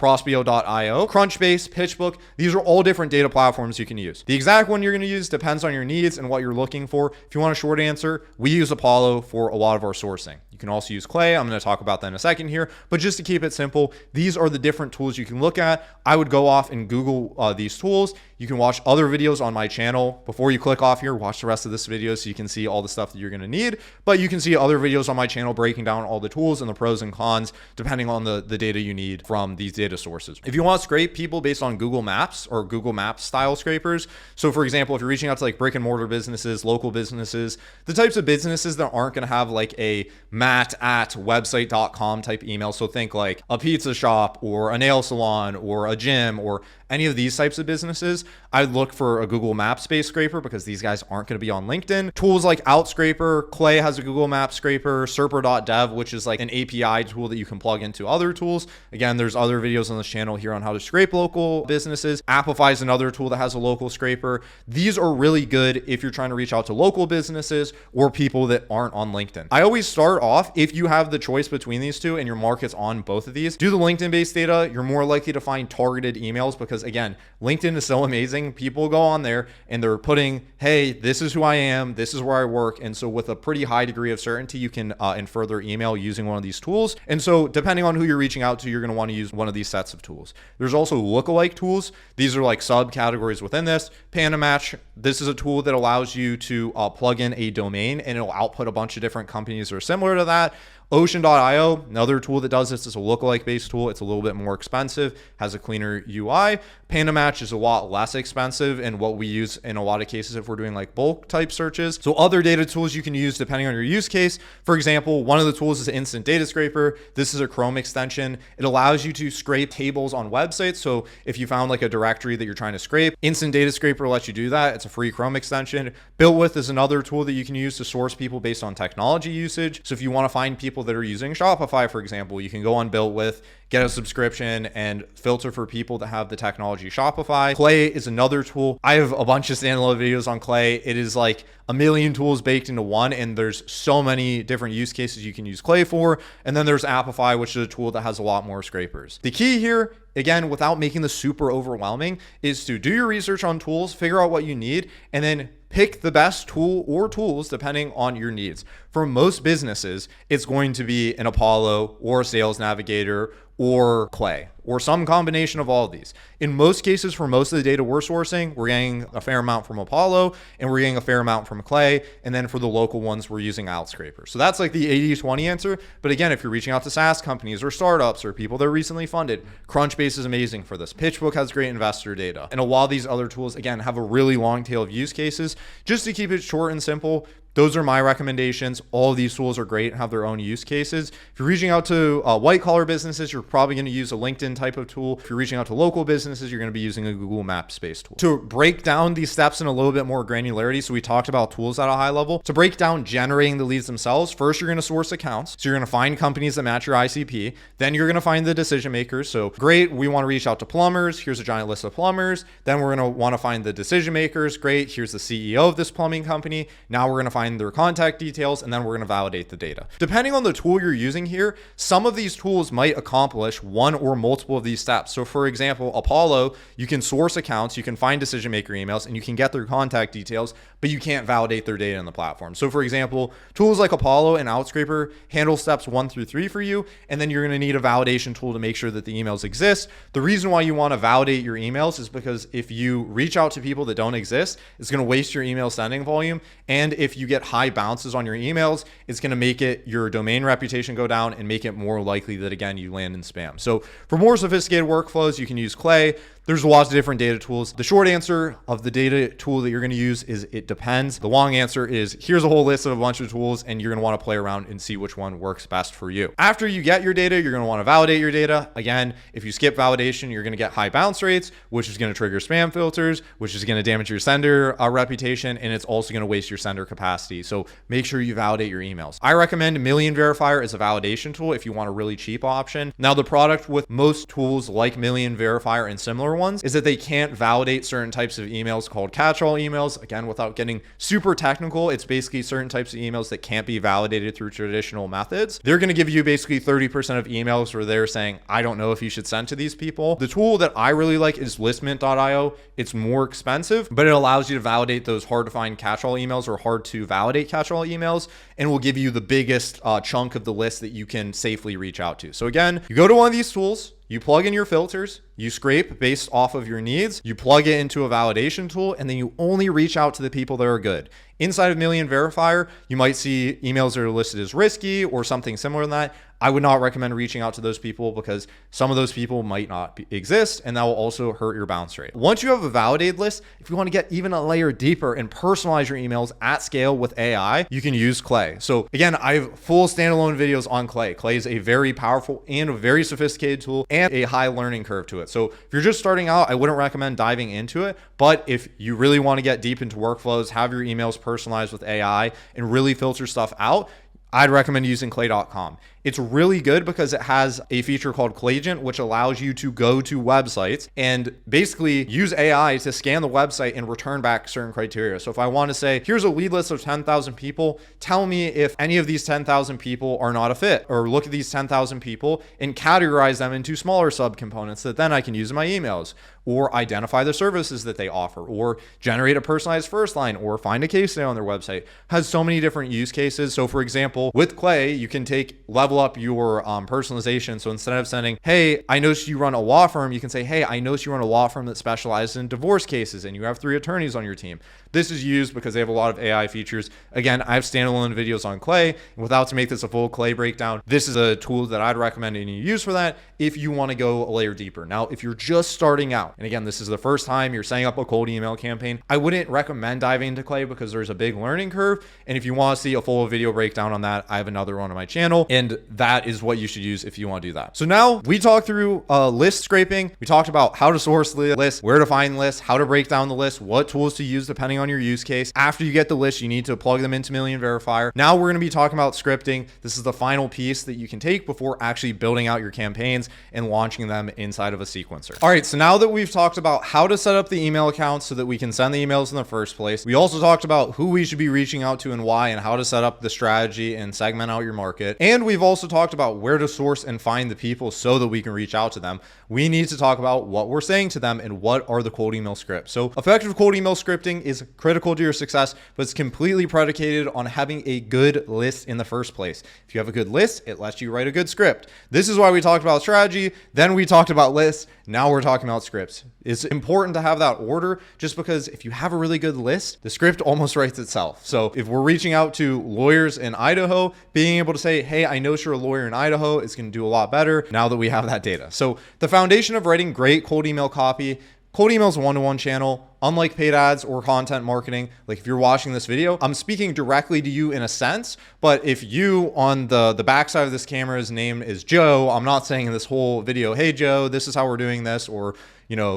Crunchbase, PitchBook, these are all different data platforms you can use. The exact one you're going to use depends on your needs and what you're looking for. If you want a short answer, we use Apollo for a lot of our sourcing. You can also use Clay. I'm going to talk about that in a second here, but just to keep it simple, these are the different tools you can look at. I would go off and Google these tools. You can watch other videos on my channel. Before you click off here, watch the rest of this video so you can see all the stuff that you're going to need, but you can see other videos on my channel breaking down all the tools and the pros and cons depending on the data you need from these data sources. If you want to scrape people based on Google Maps or Google Maps style scrapers, so for example, if you're reaching out to like brick and mortar businesses, local businesses, the types of businesses that aren't going to have like a matt@website.com type email. So think like a pizza shop or a nail salon or a gym or any of these types of businesses, I'd look for a Google Maps based scraper because these guys aren't going to be on LinkedIn. Tools like Outscraper, Clay has a Google Maps scraper, Serper.dev, which is like an API tool that you can plug into other tools. Again, there's other videos on this channel here on how to scrape local businesses. Appify is another tool that has a local scraper. These are really good if you're trying to reach out to local businesses or people that aren't on LinkedIn. I always start off, if you have the choice between these two and your market's on both of these, do the LinkedIn based data. You're more likely to find targeted emails because again, LinkedIn is so amazing. People go on there and they're putting, hey, this is who I am, this is where I work. And so with a pretty high degree of certainty, you can infer their email using one of these tools. And so depending on who you're reaching out to, you're going to want to use one of these sets of tools. There's also lookalike tools. These are like subcategories within this. PandaMatch, this is a tool that allows you to plug in a domain and it'll output a bunch of different companies that are similar to that. Ocean.io, another tool that does this, is a lookalike based tool. It's a little bit more expensive, has a cleaner UI. PandaMatch is a lot less expensive and what we use in a lot of cases if we're doing like bulk type searches. So other data tools you can use depending on your use case. For example, one of the tools is Instant Data Scraper. This is a Chrome extension. It allows you to scrape tables on websites. So if you found like a directory that you're trying to scrape, Instant Data Scraper lets you do that. It's a free Chrome extension. BuiltWith is another tool that you can use to source people based on technology usage. So if you want to find people that are using Shopify, for example, you can go on BuiltWith, get a subscription and filter for people that have the technology Shopify. Clay is another tool. I have a bunch of standalone videos on Clay. It is like a million tools baked into one, and there's so many different use cases you can use Clay for. And then there's Appify, which is a tool that has a lot more scrapers. The key here, again, without making this super overwhelming, is to do your research on tools, figure out what you need, and then pick the best tool or tools depending on your needs. For most businesses, it's going to be an Apollo or a Sales Navigator or Clay or some combination of all of these. In most cases, for most of the data we're sourcing, we're getting a fair amount from Apollo and we're getting a fair amount from Clay. And then for the local ones, we're using Outscraper. So that's like the 80-20 answer. But again, if you're reaching out to SaaS companies or startups or people that are recently funded, Crunchbase is amazing for this. PitchBook has great investor data. And a lot of these other tools, again, have a really long tail of use cases. Just to keep it short and simple, those are my recommendations. All of these tools are great and have their own use cases. If you're reaching out to white collar businesses, you're probably going to use a LinkedIn type of tool. If you're reaching out to local businesses, you're going to be using a Google Maps based tool. To break down these steps in a little bit more granularity, so we talked about tools at a high level. To break down generating the leads themselves, first you're going to source accounts. So you're going to find companies that match your ICP. Then you're going to find the decision makers. So great, we want to reach out to plumbers. Here's a giant list of plumbers. Then we're going to want to find the decision makers. Great, here's the CEO of this plumbing company. Now we're going to find find their contact details, and then we're going to validate the data. Depending on the tool you're using here, some of these tools might accomplish one or multiple of these steps. So for example, Apollo, you can source accounts, you can find decision maker emails, and you can get their contact details, but you can't validate their data in the platform. So for example, tools like Apollo and Outscraper handle steps 1 through 3 for you, and then you're going to need a validation tool to make sure that the emails exist. The reason why you want to validate your emails is because if you reach out to people that don't exist, it's going to waste your email sending volume. And if you get high bounces on your emails, it's going to make your domain reputation go down and make it more likely that, again, you land in spam. So for more sophisticated workflows, you can use Clay. There's lots of different data tools. The short answer of the data tool that you're going to use is it depends. The long answer is here's a whole list of a bunch of tools, and you're going to want to play around and see which one works best for you. After you get your data, you're going to want to validate your data. Again, if you skip validation, you're going to get high bounce rates, which is going to trigger spam filters, which is going to damage your sender reputation, and it's also going to waste your sender capacity. So make sure you validate your emails. I recommend Million Verifier as a validation tool if you want a really cheap option. Now, the product with most tools like Million Verifier and similar ones is that they can't validate certain types of emails called catch-all emails. Again, without getting super technical, it's basically certain types of emails that can't be validated through traditional methods. They're going to give you basically 30% of emails where they're saying, I don't know if you should send to these people. The tool that I really like is listmint.io. It's more expensive, but it allows you to validate those hard to find catch-all emails or hard to validate catch-all emails, and will give you the biggest chunk of the list that you can safely reach out to. So again, you go to one of these tools, you plug in your filters, you scrape based off of your needs, you plug it into a validation tool, and then you only reach out to the people that are good. Inside of Million Verifier, you might see emails that are listed as risky or something similar to that. I would not recommend reaching out to those people because some of those people might not exist, and that will also hurt your bounce rate. Once you have a validated list, if you want to get even a layer deeper and personalize your emails at scale with AI, you can use Clay. So again, I have full standalone videos on Clay. Clay is a very powerful and a very sophisticated tool and a high learning curve to it. So if you're just starting out, I wouldn't recommend diving into it. But if you really want to get deep into workflows, have your emails personalized with AI, and really filter stuff out, I'd recommend using clay.com. It's really good because it has a feature called Clayagent, which allows you to go to websites and basically use AI to scan the website and return back certain criteria. So if I want to say, here's a lead list of 10,000 people, tell me if any of these 10,000 people are not a fit, or look at these 10,000 people and categorize them into smaller subcomponents that then I can use in my emails, or identify the services that they offer, or generate a personalized first line, or find a case study on their website. It has so many different use cases. So for example, with Clay, you can level up your personalization. So instead of sending, hey, I noticed you run a law firm, you can say, hey, I noticed you run a law firm that specializes in divorce cases and you have 3 attorneys on your team. This is used because they have a lot of AI features. Again, I have standalone videos on Clay. And without to make this a full Clay breakdown, this is a tool that I'd recommend and you use for that if you want to go a layer deeper. Now, if you're just starting out, and again, this is the first time you're setting up a cold email campaign, I wouldn't recommend diving into Clay because there's a big learning curve. And if you want to see a full video breakdown on that, I have another one on my channel, and that is what you should use if you want to do that. So now we talked through list scraping. We talked about how to source the list, where to find lists, how to break down the list, what tools to use depending on your use case. After you get the list, you need to plug them into Million Verifier. Now we're going to be talking about scripting. This is the final piece that you can take before actually building out your campaigns and launching them inside of a sequencer. All right, so now that we've talked about how to set up the email accounts so that we can send the emails in the first place, we also talked about who we should be reaching out to and why, and how to set up the strategy and segment out your market. And we've also talked about where to source and find the people so that we can reach out to them. We need to talk about what we're saying to them and what are the cold email scripts. So effective cold email scripting is critical to your success, but it's completely predicated on having a good list in the first place. If you have a good list, it lets you write a good script. This is why we talked about strategy, then we talked about lists, now we're talking about scripts. It's important to have that order just because if you have a really good list, the script almost writes itself. So if we're reaching out to lawyers in Idaho, being able to say, hey, I know you're a lawyer in Idaho, is going to do a lot better now that we have that data. So the foundation of writing great cold email copy, cold email is a one-to-one channel. Unlike paid ads or content marketing, like if you're watching this video, I'm speaking directly to you in a sense, but if you on the backside of this camera's name is Joe, I'm not saying in this whole video, hey Joe, this is how we're doing this, or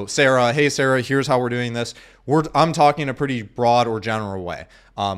Sarah, hey Sarah, here's how we're doing this. I'm talking in a pretty broad or general way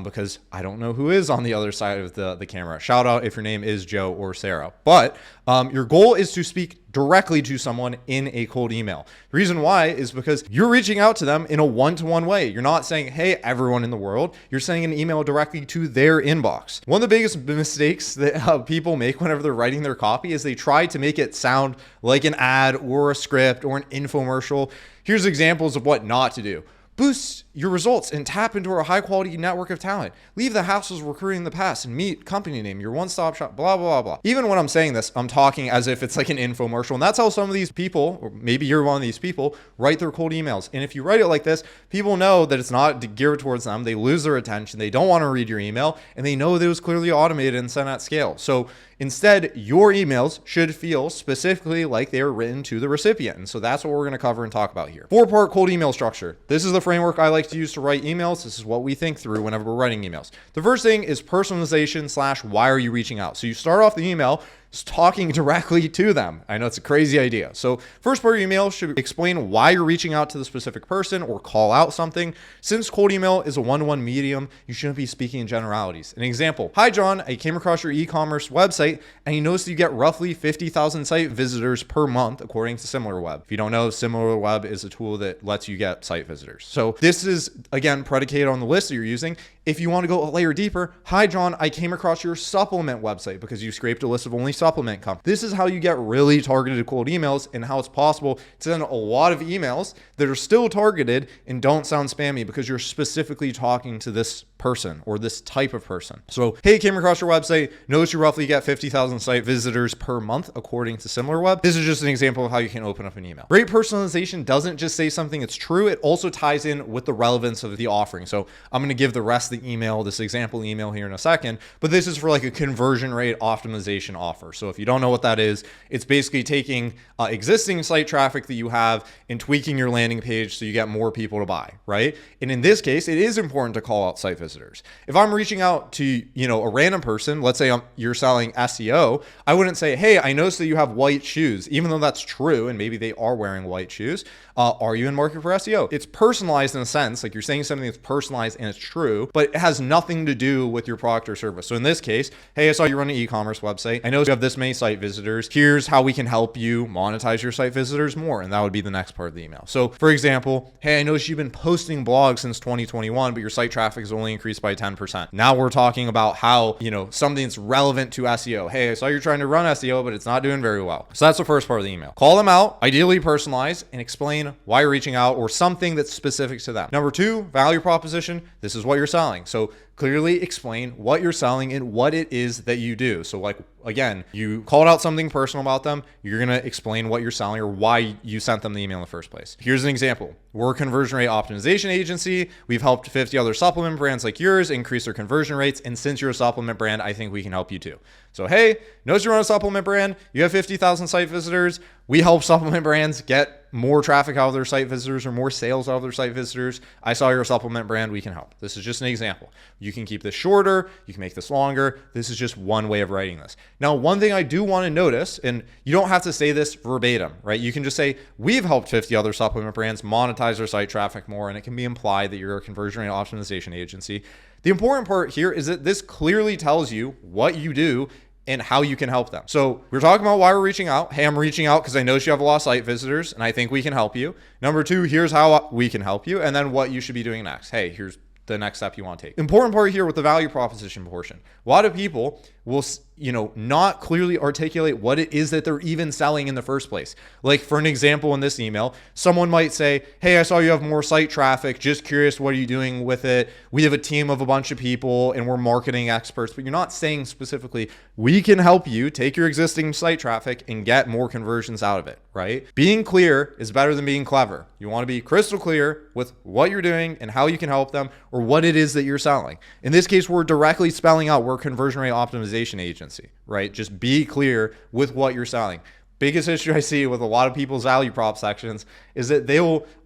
because I don't know who is on the other side of the camera. Shout out if your name is Joe or Sarah. But your goal is to speak directly to someone in a cold email. The reason why is because you're reaching out to them in a one-to-one way. You're not saying, hey, everyone in the world. You're sending an email directly to their inbox. One of the biggest mistakes that people make whenever they're writing their copy is they try to make it sound like an ad or a script or an infomercial. Here's examples of what not to do. Boost your results and tap into our high quality network of talent. Leave the hassles of recruiting in the past and meet company name, your one-stop shop, blah, blah, blah. Even when I'm saying this, I'm talking as if it's like an infomercial. And that's how some of these people, or maybe you're one of these people, write their cold emails. And if you write it like this, people know that it's not geared towards them. They lose their attention. They don't want to read your email, and they know that it was clearly automated and sent at scale. So instead, your emails should feel specifically like they are written to the recipient. And so that's what we're going to cover and talk about here. 4-part cold email structure. This is the framework I like to use to write emails. This is what we think through whenever we're writing emails. The first thing is personalization / why are you reaching out? So you start off the email talking directly to them. I know it's a crazy idea. So first part of your email should explain why you're reaching out to the specific person or call out something. Since cold email is a one-to-one medium, you shouldn't be speaking in generalities. An example, hi John, I came across your e-commerce website and you noticed you get roughly 50,000 site visitors per month according to SimilarWeb. If you don't know, SimilarWeb is a tool that lets you get site visitors. So this is, again, predicated on the list that you're using. If you want to go a layer deeper, hi John, I came across your supplement website because you scraped a list of only supplement companies. This is how you get really targeted cold emails and how it's possible to send a lot of emails that are still targeted and don't sound spammy because you're specifically talking to this person or this type of person. So, hey, came across your website, notice you roughly get 50,000 site visitors per month according to SimilarWeb. This is just an example of how you can open up an email. Great personalization doesn't just say something that's true, it also ties in with the relevance of the offering. So I'm going to give the rest of the email, this example email here in a second, but this is for like a conversion rate optimization offer. So if you don't know what that is, it's basically taking existing site traffic that you have and tweaking your landing page so you get more people to buy, right? And in this case, it is important to call out site visitors. If I'm reaching out to, a random person, let's say you're selling SEO, I wouldn't say, hey, I noticed that you have white shoes, even though that's true. And maybe they are wearing white shoes. Are you in market for SEO? It's personalized in a sense, like you're saying something that's personalized and it's true, but it has nothing to do with your product or service. So in this case, hey, I saw you run an e-commerce website. I know you have this many site visitors. Here's how we can help you monetize your site visitors more. And that would be the next part of the email. So for example, hey, I noticed you've been posting blogs since 2021, but your site traffic has only increased by 10%. Now we're talking about how, something that's relevant to SEO. Hey, I saw you're trying to run SEO, but it's not doing very well. So that's the first part of the email. Call them out, ideally personalize, and explain why you're reaching out or something that's specific to them. Number 2, value proposition. This is what you're selling. So clearly explain what you're selling and what it is that you do. So like, again, you called out something personal about them. You're going to explain what you're selling or why you sent them the email in the first place. Here's an example. We're a conversion rate optimization agency. We've helped 50 other supplement brands like yours increase their conversion rates. And since you're a supplement brand, I think we can help you too. So, hey, notice you're on a supplement brand. You have 50,000 site visitors. We help supplement brands get more traffic out of their site visitors or more sales out of their site visitors. I saw you're a supplement brand. We can help. This is just an example. You can keep this shorter. You can make this longer. This is just one way of writing this. Now, one thing I do want to notice, and you don't have to say this verbatim, right? You can just say, we've helped 50 other supplement brands monetize their site traffic more, and it can be implied that you're a conversion rate optimization agency. The important part here is that this clearly tells you what you do and how you can help them. So we're talking about why we're reaching out. Hey, I'm reaching out because I noticed you have a lot of site visitors and I think we can help you. Number 2, here's how we can help you. And then what you should be doing next. Hey, here's the next step you want to take. Important part here with the value proposition portion. A lot of people will, not clearly articulate what it is that they're even selling in the first place. Like for an example in this email, someone might say, hey, I saw you have more site traffic. Just curious, what are you doing with it? We have a team of a bunch of people and we're marketing experts, but you're not saying specifically, we can help you take your existing site traffic and get more conversions out of it, right? Being clear is better than being clever. You want to be crystal clear with what you're doing and how you can help them or what it is that you're selling. In this case, we're directly spelling out we're a conversion rate optimization agency, right? Just be clear with what you're selling. Biggest issue I see with a lot of people's value prop sections is that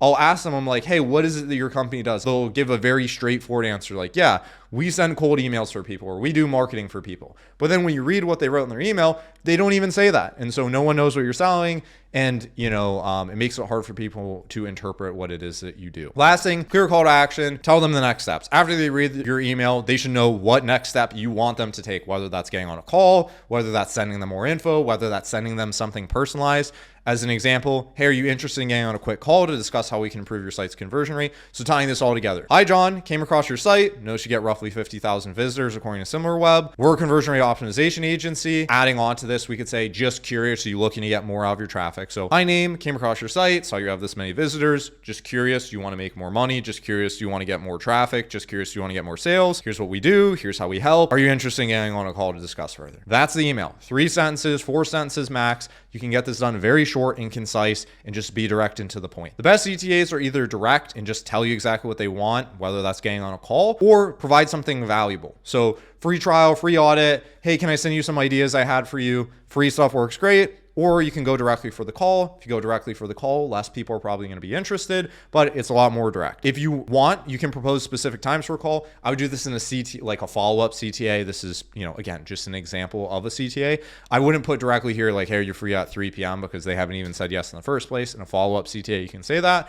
I'll ask them, I'm like, hey, what is it that your company does? They'll give a very straightforward answer. Like, yeah, we send cold emails for people, or we do marketing for people. But then when you read what they wrote in their email, they don't even say that. And so no one knows what you're selling. And, it makes it hard for people to interpret what it is that you do. Last thing, clear call to action. Tell them the next steps. After they read your email, they should know what next step you want them to take, whether that's getting on a call, whether that's sending them more info, whether that's sending them something personalized. As an example, hey, are you interested in getting on a quick call to discuss how we can improve your site's conversion rate? So tying this all together. Hi, John, came across your site. Noticed you get roughly 50,000 visitors according to SimilarWeb. We're a conversion rate optimization agency. Adding on to this, we could say, just curious, are you looking to get more out of your traffic? So hi, name, came across your site, saw you have this many visitors. Just curious, you want to make more money. Just curious, you want to get more traffic. Just curious, you want to get more sales. Here's what we do. Here's how we help. Are you interested in getting on a call to discuss further? That's the email. 3 sentences, 4 sentences max. You can get this done very short and concise and just be direct and to the point. The best CTAs are either direct and just tell you exactly what they want, whether that's getting on a call, or provide something valuable. So free trial, free audit. Hey, can I send you some ideas I had for you? Free stuff works great. Or you can go directly for the call. If you go directly for the call, less people are probably going to be interested, but it's a lot more direct. If you want, you can propose specific times for a call. I would do this in a CT, like a follow-up CTA. This is, again, just an example of a CTA. I wouldn't put directly here like, hey, are you free at 3 p.m. because they haven't even said yes in the first place. In a follow-up CTA, you can say that.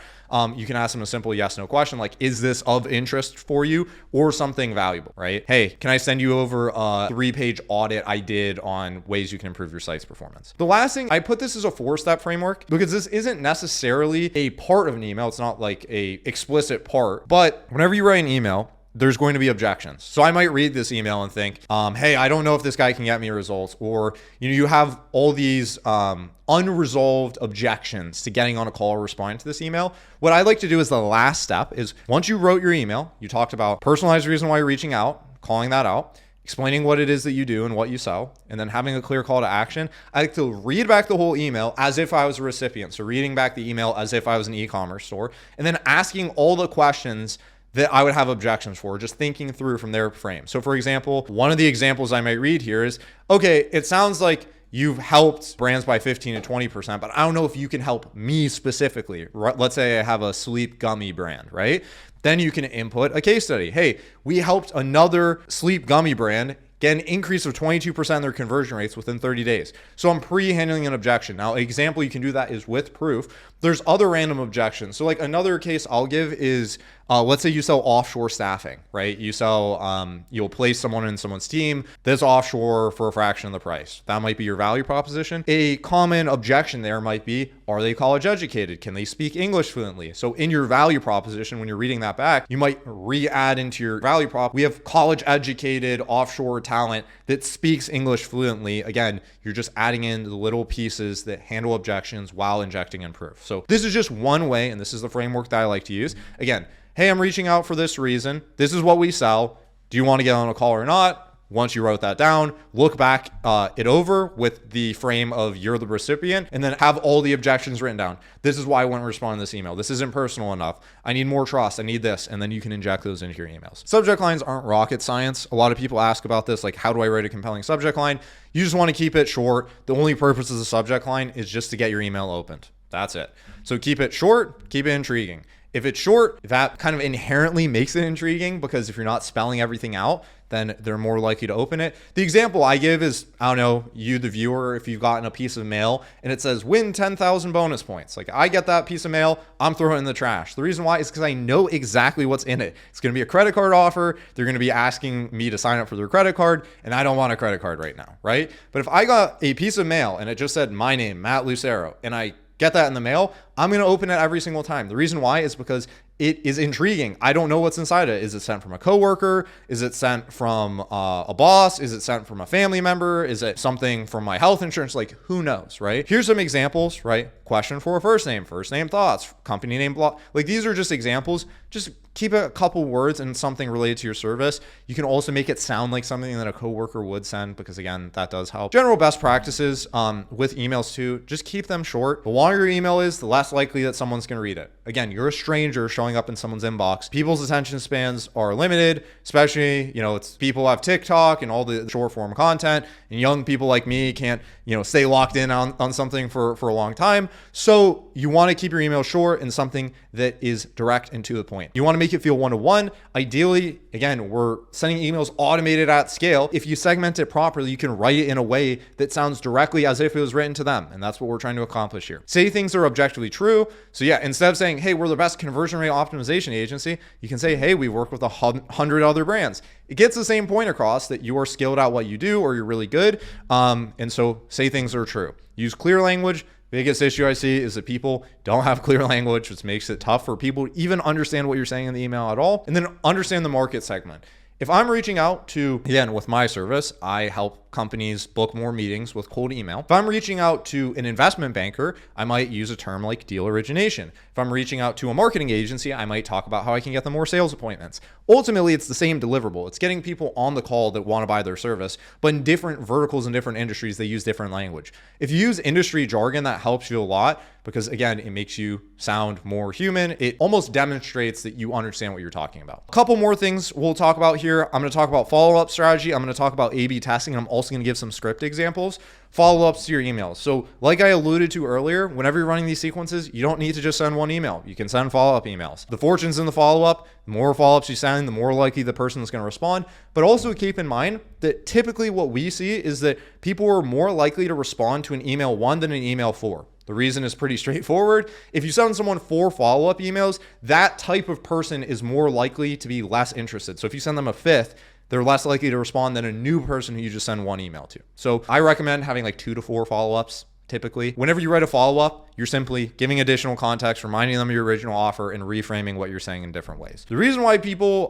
You can ask them a simple yes/no question, like, is this of interest for you or something valuable, right? Hey, can I send you over a 3-page audit I did on ways you can improve your site's performance? The last thing, I put this as a 4-step framework because this isn't necessarily a part of an email. It's not like a explicit part, but whenever you write an email, there's going to be objections. So I might read this email and think, hey, I don't know if this guy can get me results. Or, you have all these unresolved objections to getting on a call or responding to this email. What I like to do is the last step is once you wrote your email, you talked about personalized reason why you're reaching out, calling that out, explaining what it is that you do and what you sell, and then having a clear call to action. I like to read back the whole email as if I was a recipient. So reading back the email as if I was an e-commerce store, and then asking all the questions that I would have objections for, just thinking through from their frame. So for example, one of the examples I might read here is, okay, it sounds like you've helped brands by 15 to 20%, but I don't know if you can help me specifically. Let's say I have a sleep gummy brand, right? Then you can input a case study. Hey, we helped another sleep gummy brand get an increase of 22% in their conversion rates within 30 days. So I'm pre-handling an objection. Now, an example you can do that is with proof. There's other random objections. So like another case I'll give is, let's say you sell offshore staffing, right? You sell, you'll place someone in someone's team that's offshore for a fraction of the price. That might be your value proposition. A common objection there might be, are they college educated? Can they speak English fluently? So in your value proposition, when you're reading that back, you might re-add into your value prop, we have college educated offshore talent that speaks English fluently. Again, you're just adding in the little pieces that handle objections while injecting in proof. So this is just one way, and this is the framework that I like to use. Again, hey, I'm reaching out for this reason. This is what we sell. Do you want to get on a call or not? Once you wrote that down, look back it over with the frame of you're the recipient, and then have all the objections written down. This is why I wouldn't respond to this email. This isn't personal enough. I need more trust. I need this. And then you can inject those into your emails. Subject lines aren't rocket science. A lot of people ask about this, like, how do I write a compelling subject line? You just want to keep it short. The only purpose of the subject line is just to get your email opened. That's it. So keep it short, keep it intriguing. If it's short, that kind of inherently makes it intriguing because if you're not spelling everything out, then they're more likely to open it. The example I give is, I don't know, you, the viewer, if you've gotten a piece of mail and it says win 10,000 bonus points. Like I get that piece of mail, I'm throwing it in the trash. The reason why is because I know exactly what's in it. It's going to be a credit card offer. They're going to be asking me to sign up for their credit card and I don't want a credit card right now, right? But if I got a piece of mail and it just said my name, Matt Lucero, and I get that in the mail, I'm going to open it every single time. The reason why is because it is intriguing. I don't know what's inside it. Is it sent from a coworker? Is it sent from a boss? Is it sent from a family member? Is it something from my health insurance? Like, who knows, right? Here's some examples, right? Question for a first name thoughts, company name, blah. Like, these are just examples. Just keep a couple words and something related to your service. You can also make it sound like something that a coworker would send because, again, that does help. General best practices with emails too, just keep them short. The longer your email is, the less likely that someone's going to read it. Again, you're a stranger showing showing up in someone's inbox. People's attention spans are limited, especially, it's people have TikTok and all the short form content, and young people like me can't, stay locked in on something for a long time. So you want to keep your email short and something that is direct and to the point. You want to make it feel one-to-one. Ideally, again, we're sending emails automated at scale. If you segment it properly, you can write it in a way that sounds directly as if it was written to them. And that's what we're trying to accomplish here. Say things that are objectively true. So yeah, instead of saying, hey, we're the best conversion rate optimization agency, you can say, hey, we work with 100 other brands. It gets the same point across that you are skilled at what you do or you're really good. And so say things that are true. Use clear language. Biggest issue I see is that people don't have clear language, which makes it tough for people to even understand what you're saying in the email at all. And then understand the market segment. If I'm reaching out to, again, with my service, I help companies book more meetings with cold email. If I'm reaching out to an investment banker, I might use a term like deal origination. If I'm reaching out to a marketing agency, I might talk about how I can get them more sales appointments. Ultimately, it's the same deliverable. It's getting people on the call that want to buy their service, but in different verticals and different industries, they use different language. If you use industry jargon, that helps you a lot because, again, it makes you sound more human. It almost demonstrates that you understand what you're talking about. A couple more things we'll talk about here. I'm going to talk about follow-up strategy. I'm going to talk about A/B testing. And I'm also going to give some script examples. Follow-ups to your emails. So like I alluded to earlier, whenever you're running these sequences, you don't need to just send one email. You can send follow-up emails. The fortune's in the follow-up. The more follow-ups you send, the more likely the person is going to respond. But also keep in mind that typically what we see is that people are more likely to respond to an email 1 than an email 4. The reason is pretty straightforward. If you send someone 4 follow-up emails, that type of person is more likely to be less interested. So if you send them a 5th, they're less likely to respond than a new person who you just send 1 email to. So I recommend having like 2 to 4 follow-ups typically. Whenever you write a follow-up, you're simply giving additional context, reminding them of your original offer, and reframing what you're saying in different ways. The reason why people,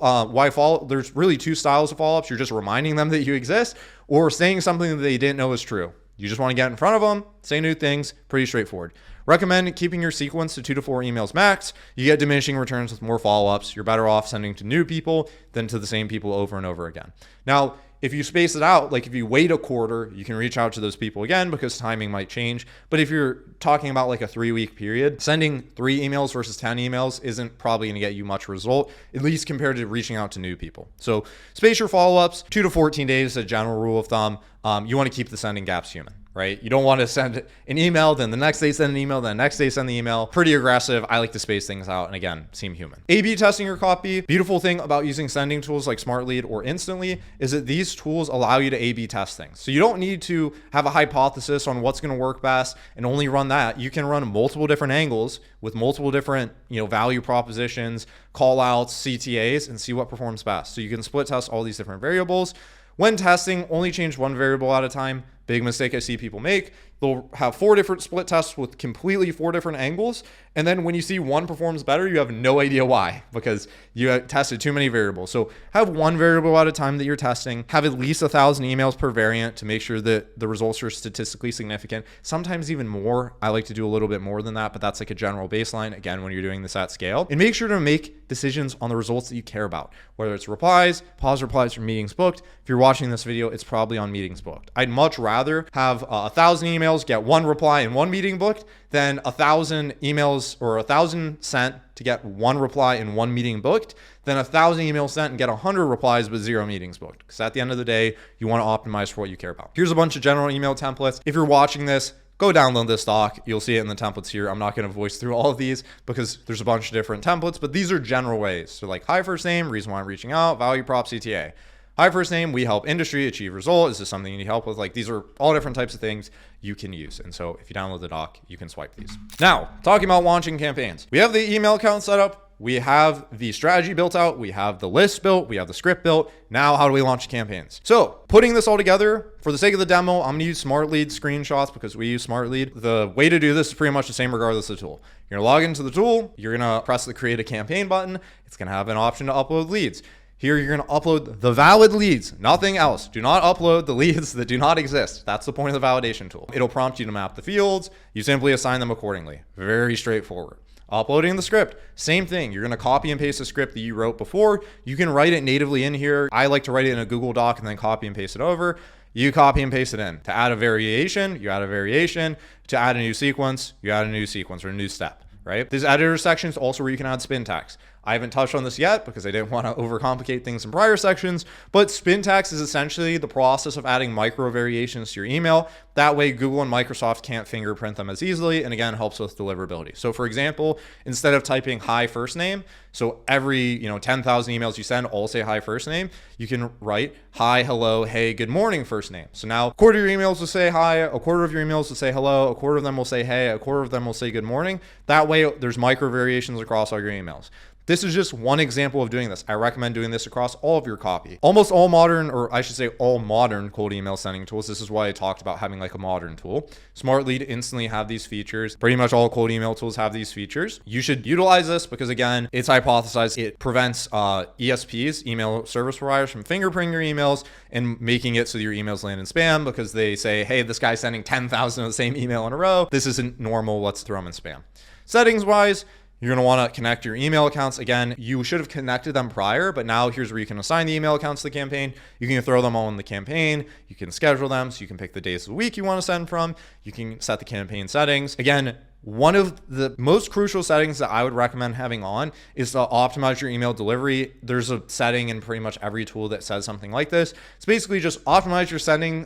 there's really 2 styles of follow-ups. You're just reminding them that you exist or saying something that they didn't know is true. You just want to get in front of them, say new things, pretty straightforward. Recommend keeping your sequence to 2 to 4 emails max. You get diminishing returns with more follow-ups. You're better off sending to new people than to the same people over and over again. Now, if you space it out, like if you wait a quarter, you can reach out to those people again because timing might change. But if you're talking about like a 3-week period, sending 3 emails versus 10 emails isn't probably going to get you much result, at least compared to reaching out to new people. So space your follow-ups, 2 to 14 days is a general rule of thumb. You want to keep the sending gaps human. Right? You don't want to send an email, then the next day send an email, then the next day send the email. Pretty aggressive. I like to space things out and again, seem human. A/B testing your copy. Beautiful thing about using sending tools like SmartLead or Instantly is that these tools allow you to A/B test things. So you don't need to have a hypothesis on what's going to work best and only run that. You can run multiple different angles with multiple different, value propositions, call outs, CTAs, and see what performs best. So you can split test all these different variables. When testing, only change one variable at a time. Big mistake I see people make. They'll have 4 different split tests with completely 4 different angles. And then when you see one performs better, you have no idea why because you have tested too many variables. So have one variable at a time that you're testing. Have at least 1,000 emails per variant to make sure that the results are statistically significant. Sometimes even more. I like to do a little bit more than that, but that's like a general baseline. Again, when you're doing this at scale. And make sure to make decisions on the results that you care about, whether it's replies, pause replies from meetings booked. If you're watching this video, it's probably on meetings booked. I'd much rather have 1,000 emails, get 1 reply and 1 meeting booked than 1,000 emails or 1,000 sent to get 1 reply and 1 meeting booked than 1,000 emails sent and get 100 replies but 0 meetings booked. Because at the end of the day, you want to optimize for what you care about. Here's a bunch of general email templates. If you're watching this, go download this doc. You'll see it in the templates here. I'm not going to voice through all of these because there's a bunch of different templates, but these are general ways. So like hi first name, reason why I'm reaching out, value prop, CTA. Hi first name, we help industry achieve result. Is this something you need help with? Like these are all different types of things you can use. And so if you download the doc, you can swipe these. Now, talking about launching campaigns. We have the email account set up. We have the strategy built out. We have the list built. We have the script built. Now, how do we launch campaigns? So putting this all together, for the sake of the demo, I'm going to use SmartLead screenshots because we use SmartLead. The way to do this is pretty much the same regardless of the tool. You're going to log into the tool. You're going to press the create a campaign button. It's going to have an option to upload leads. Here, you're going to upload the valid leads, nothing else. Do not upload the leads that do not exist. That's the point of the validation tool. It'll prompt you to map the fields. You simply assign them accordingly. Very straightforward. Uploading the script, same thing. You're going to copy and paste the script that you wrote before. You can write it natively in here. I like to write it in a Google Doc and then copy and paste it over. You copy and paste it in. To add a variation, you add a variation. To add a new sequence, you add a new sequence or a new step. Right? This editor section is also where you can add spin tags. I haven't touched on this yet because I didn't want to overcomplicate things in prior sections, but spin tags is essentially the process of adding micro variations to your email. That way Google and Microsoft can't fingerprint them as easily, and again, helps with deliverability. So for example, instead of typing hi first name, so every 10,000 emails you send all say hi first name, you can write hi, hello, hey, good morning first name. So now a quarter of your emails will say hi, a quarter of your emails will say hello, a quarter of them will say hey, a quarter of them will say good morning. That way there's micro variations across all your emails. This is just one example of doing this. I recommend doing this across all of your copy. Almost all modern, or I should say all modern cold email sending tools. This is why I talked about having like a modern tool. Smart Lead instantly have these features. Pretty much all cold email tools have these features. You should utilize this because again, it's hypothesized it prevents ESPs, email service providers, from fingerprinting your emails and making it so your emails land in spam because they say, hey, this guy's sending 10,000 of the same email in a row. This isn't normal. Let's throw them in spam. Settings wise, you're going to want to connect your email accounts. Again, you should have connected them prior, but now here's where you can assign the email accounts to the campaign. You can throw them all in the campaign. You can schedule them so you can pick the days of the week you want to send from. You can set the campaign settings. Again, one of the most crucial settings that I would recommend having on is to optimize your email delivery. There's a setting in pretty much every tool that says something like this. It's basically just optimize your sending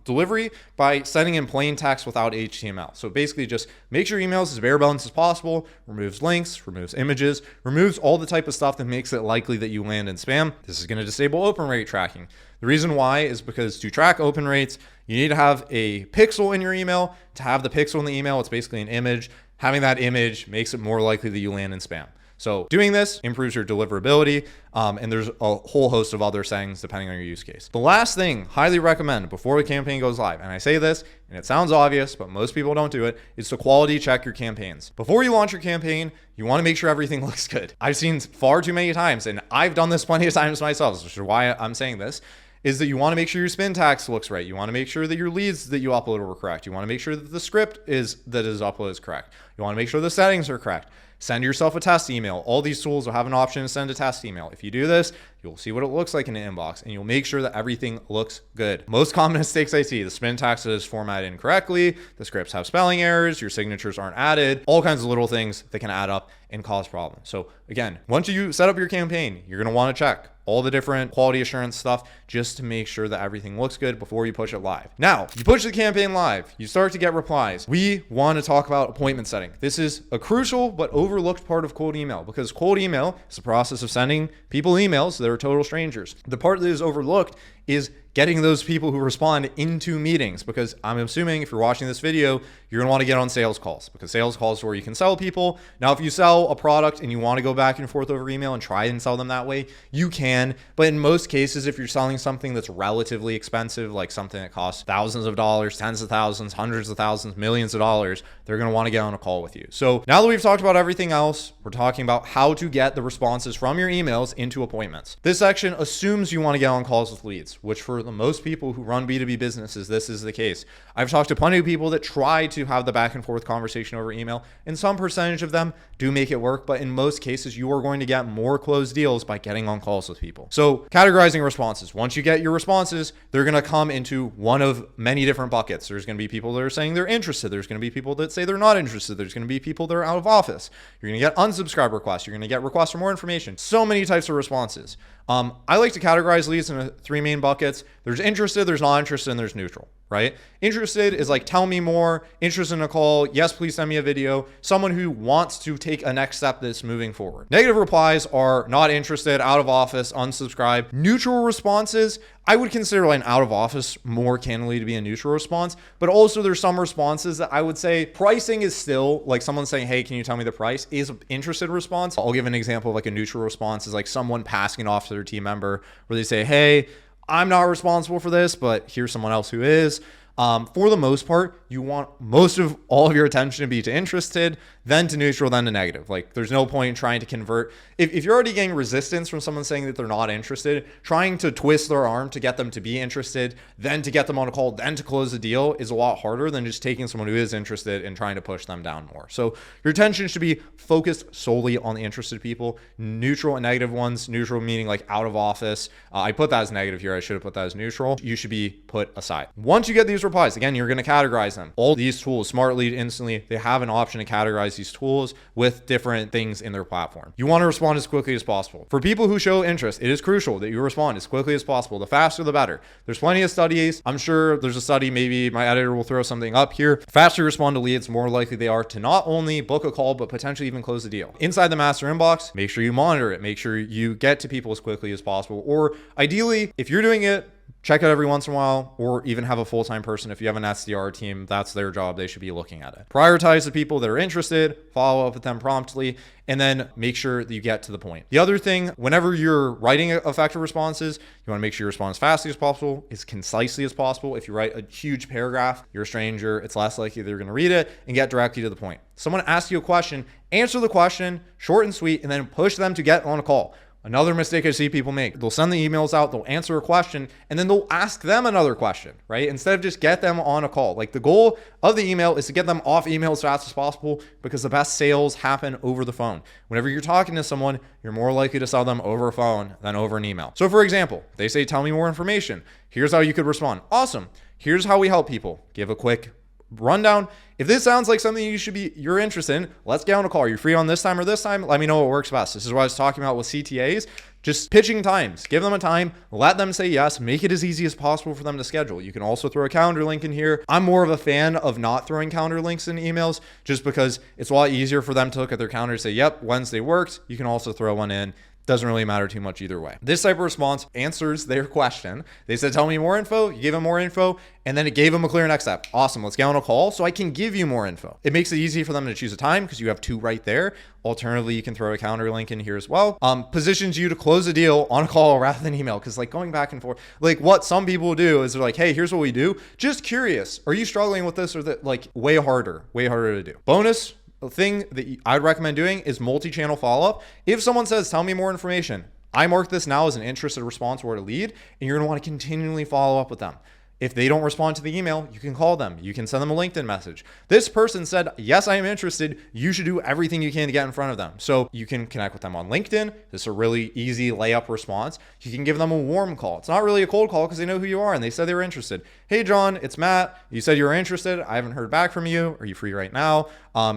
delivery by sending in plain text without HTML. So basically just make sure your emails as bare bones as possible, removes links, removes images, removes all the type of stuff that makes it likely that you land in spam. This is going to disable open rate tracking. The reason why is because to track open rates, you need to have a pixel in your email. To have the pixel in the email, it's basically an image. Having that image makes it more likely that you land in spam. So doing this improves your deliverability, and there's a whole host of other settings depending on your use case. The last thing, highly recommend before the campaign goes live, and I say this, and it sounds obvious, but most people don't do it, is to quality check your campaigns. Before you launch your campaign, you want to make sure everything looks good. I've seen far too many times, and I've done this plenty of times myself, which is why I'm saying this, is that you want to make sure your spin tags looks right. You want to make sure that your leads that you upload were correct. You want to make sure that the script that is uploaded is correct. You want to make sure the settings are correct. Send yourself a test email. All these tools will have an option to send a test email. If you do this, you'll see what it looks like in the inbox, and you'll make sure that everything looks good. Most common mistakes I see, the spin text is formatted incorrectly, the scripts have spelling errors, your signatures aren't added, all kinds of little things that can add up and cause problems. So again, once you set up your campaign, you're going to want to check all the different quality assurance stuff just to make sure that everything looks good before you push it live. Now, you push the campaign live, you start to get replies. We want to talk about appointment setting. This is a crucial but overlooked part of cold email because cold email is the process of sending people emails that are total strangers. The part that is overlooked is getting those people who respond into meetings, because I'm assuming if you're watching this video, you're gonna want to get on sales calls, because sales calls are where you can sell people. Now, if you sell a product and you want to go back and forth over email and try and sell them that way, you can. But in most cases, if you're selling something that's relatively expensive, like something that costs thousands of dollars, tens of thousands, hundreds of thousands, millions of dollars, they're going to want to get on a call with you. So now that we've talked about everything else, we're talking about how to get the responses from your emails into appointments. This section assumes you want to get on calls with leads, which for the most people who run B2B businesses, this is the case. I've talked to plenty of people that try to have the back and forth conversation over email, and some percentage of them do make it work, but in most cases, you are going to get more closed deals by getting on calls with people. So categorizing responses. Once you get your responses, they're going to come into one of many different buckets. There's going to be people that are saying they're interested. There's going to be people that say they're not interested. There's going to be people that are out of office. You're going to get unsubscribe requests. You're going to get requests for more information. So many types of responses. I like to categorize leads into three main buckets. There's interested, there's not interested, and there's neutral, right? Interested is like, tell me more. Interested in a call, yes, please send me a video. Someone who wants to take a next step that's moving forward. Negative replies are not interested, out of office, unsubscribe. Neutral responses, I would consider like an out of office more candidly to be a neutral response, but also there's some responses that I would say pricing is still like someone saying, hey, can you tell me the price, is an interested response. I'll give an example of like a neutral response is like someone passing it off to their team member where they say, hey, I'm not responsible for this, but here's someone else who is. For the most part, you want most of all of your attention to be to interested, then to neutral, then to negative. Like there's no point in trying to convert. If you're already getting resistance from someone saying that they're not interested, trying to twist their arm to get them to be interested, then to get them on a call, then to close the deal is a lot harder than just taking someone who is interested and trying to push them down more. So your attention should be focused solely on the interested people. Neutral and negative ones, neutral meaning like out of office. I put that as negative here. I should have put that as neutral. You should be put aside. Once you get these replies, again, you're going to categorize them. All these tools, Smart Lead, Instantly, they have an option to categorize these tools with different things in their platform. You want to respond as quickly as possible. For people who show interest, it is crucial that you respond as quickly as possible. The faster, the better. There's plenty of studies. I'm sure there's a study, maybe my editor will throw something up here. The faster you respond to leads, more likely they are to not only book a call, but potentially even close the deal. Inside the master inbox, make sure you monitor it. Make sure you get to people as quickly as possible. Or ideally, if you're doing it, check it every once in a while, or even have a full-time person. If you have an SDR team, that's their job. They should be looking at it. Prioritize the people that are interested, follow up with them promptly, and then make sure that you get to the point. The other thing, whenever you're writing effective responses, you want to make sure you respond as fastly as possible, as concisely as possible. If you write a huge paragraph, you're a stranger, it's less likely they're going to read it, and get directly to the point. Someone asks you a question, answer the question, short and sweet, and then push them to get on a call. Another mistake I see people make, they'll send the emails out, they'll answer a question, and then they'll ask them another question, right? Instead of just get them on a call. Like, the goal of the email is to get them off email as fast as possible, because the best sales happen over the phone. Whenever you're talking to someone, you're more likely to sell them over a phone than over an email. So for example, they say, tell me more information. Here's how you could respond. Awesome. Here's how we help people. Give a quick rundown. If this sounds like something you're interested in, let's get on a call. Are you free on this time or this time? Let me know what works best. This is what I was talking about with CTAs. Just pitching times. Give them a time. Let them say yes. Make it as easy as possible for them to schedule. You can also throw a calendar link in here. I'm more of a fan of not throwing calendar links in emails, just because it's a lot easier for them to look at their calendar and say, yep, Wednesday works. You can also throw one in. Doesn't really matter too much either way. This type of response answers their question. They said, tell me more info. You gave them more info, and then it gave them a clear next step. Awesome. Let's get on a call so I can give you more info. It makes it easy for them to choose a time because you have two right there. Alternatively, you can throw a calendar link in here as well. Positions you to close a deal on a call rather than email, because like going back and forth, like what some people do is they're like, hey, here's what we do. Just curious. Are you struggling with this or that? Like way harder to do. Bonus. The thing that I'd recommend doing is multi-channel follow-up. If someone says, tell me more information, I mark this now as an interested response or a lead, and you're going to want to continually follow up with them. If they don't respond to the email, you can call them. You can send them a LinkedIn message. This person said, yes, I am interested. You should do everything you can to get in front of them. So you can connect with them on LinkedIn. This is a really easy layup response. You can give them a warm call. It's not really a cold call because they know who you are and they said they were interested. Hey, John, it's Matt. You said you were interested. I haven't heard back from you. Are you free right now?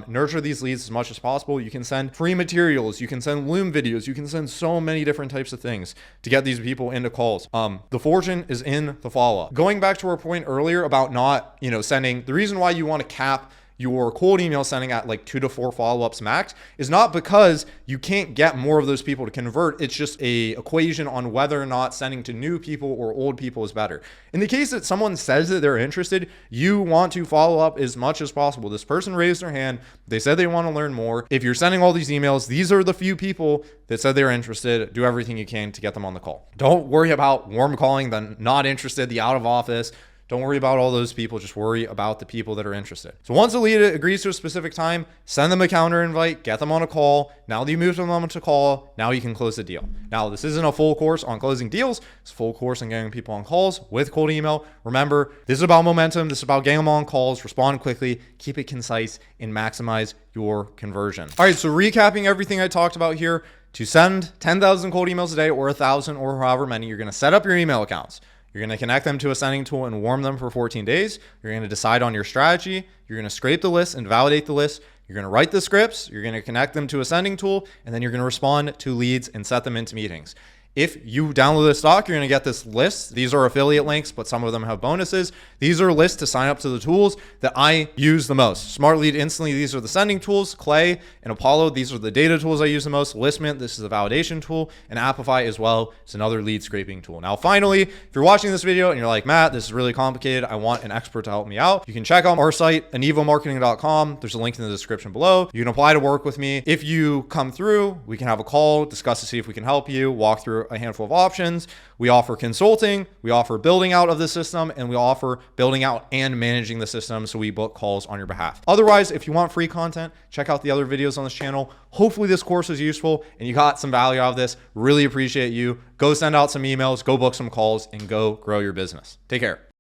Nurture these leads as much as possible. You can send free materials. You can send Loom videos. You can send so many different types of things to get these people into calls. The fortune is in the follow-up. Going back to our point earlier about not, sending, the reason why you want to cap your cold email sending at like 2 to 4 follow-ups max is not because you can't get more of those people to convert. It's just a equation on whether or not sending to new people or old people is better. In the case that someone says that they're interested, you want to follow up as much as possible. This person raised their hand. They said they want to learn more. If you're sending all these emails, these are the few people that said they're interested. Do everything you can to get them on the call. Don't worry about warm calling, the not interested, the out of office. Don't worry about all those people. Just worry about the people that are interested. So once a lead agrees to a specific time, send them a calendar invite, get them on a call. Now that you moved them to call, now you can close the deal. Now, this isn't a full course on closing deals. It's a full course on getting people on calls with cold email. Remember, this is about momentum. This is about getting them on calls, respond quickly, keep it concise, and maximize your conversion. All right, so recapping everything I talked about here, to send 10,000 cold emails a day or 1,000 or however many, you're going to set up your email accounts. You're going to connect them to a sending tool and warm them for 14 days. You're going to decide on your strategy. You're going to scrape the list and validate the list. You're going to write the scripts. You're going to connect them to a sending tool, and then you're going to respond to leads and set them into meetings. If you download this doc, you're going to get this list. These are affiliate links, but some of them have bonuses. These are lists to sign up to the tools that I use the most. Smart Lead, Instantly, these are the sending tools. Clay and Apollo, these are the data tools I use the most. Listmint, this is a validation tool. And Appify as well, it's another lead scraping tool. Now, finally, if you're watching this video and you're like, Matt, this is really complicated, I want an expert to help me out, you can check out our site, anivomarketing.com. There's a link in the description below. You can apply to work with me. If you come through, we can have a call, discuss to see if we can help you, walk through a handful of options. We offer consulting, we offer building out of the system, and we offer building out and managing the system, so we book calls on your behalf. Otherwise, if you want free content, check out the other videos on this channel. Hopefully this course is useful and you got some value out of this. Really appreciate you. Go send out some emails, go book some calls, and go grow your business. Take care.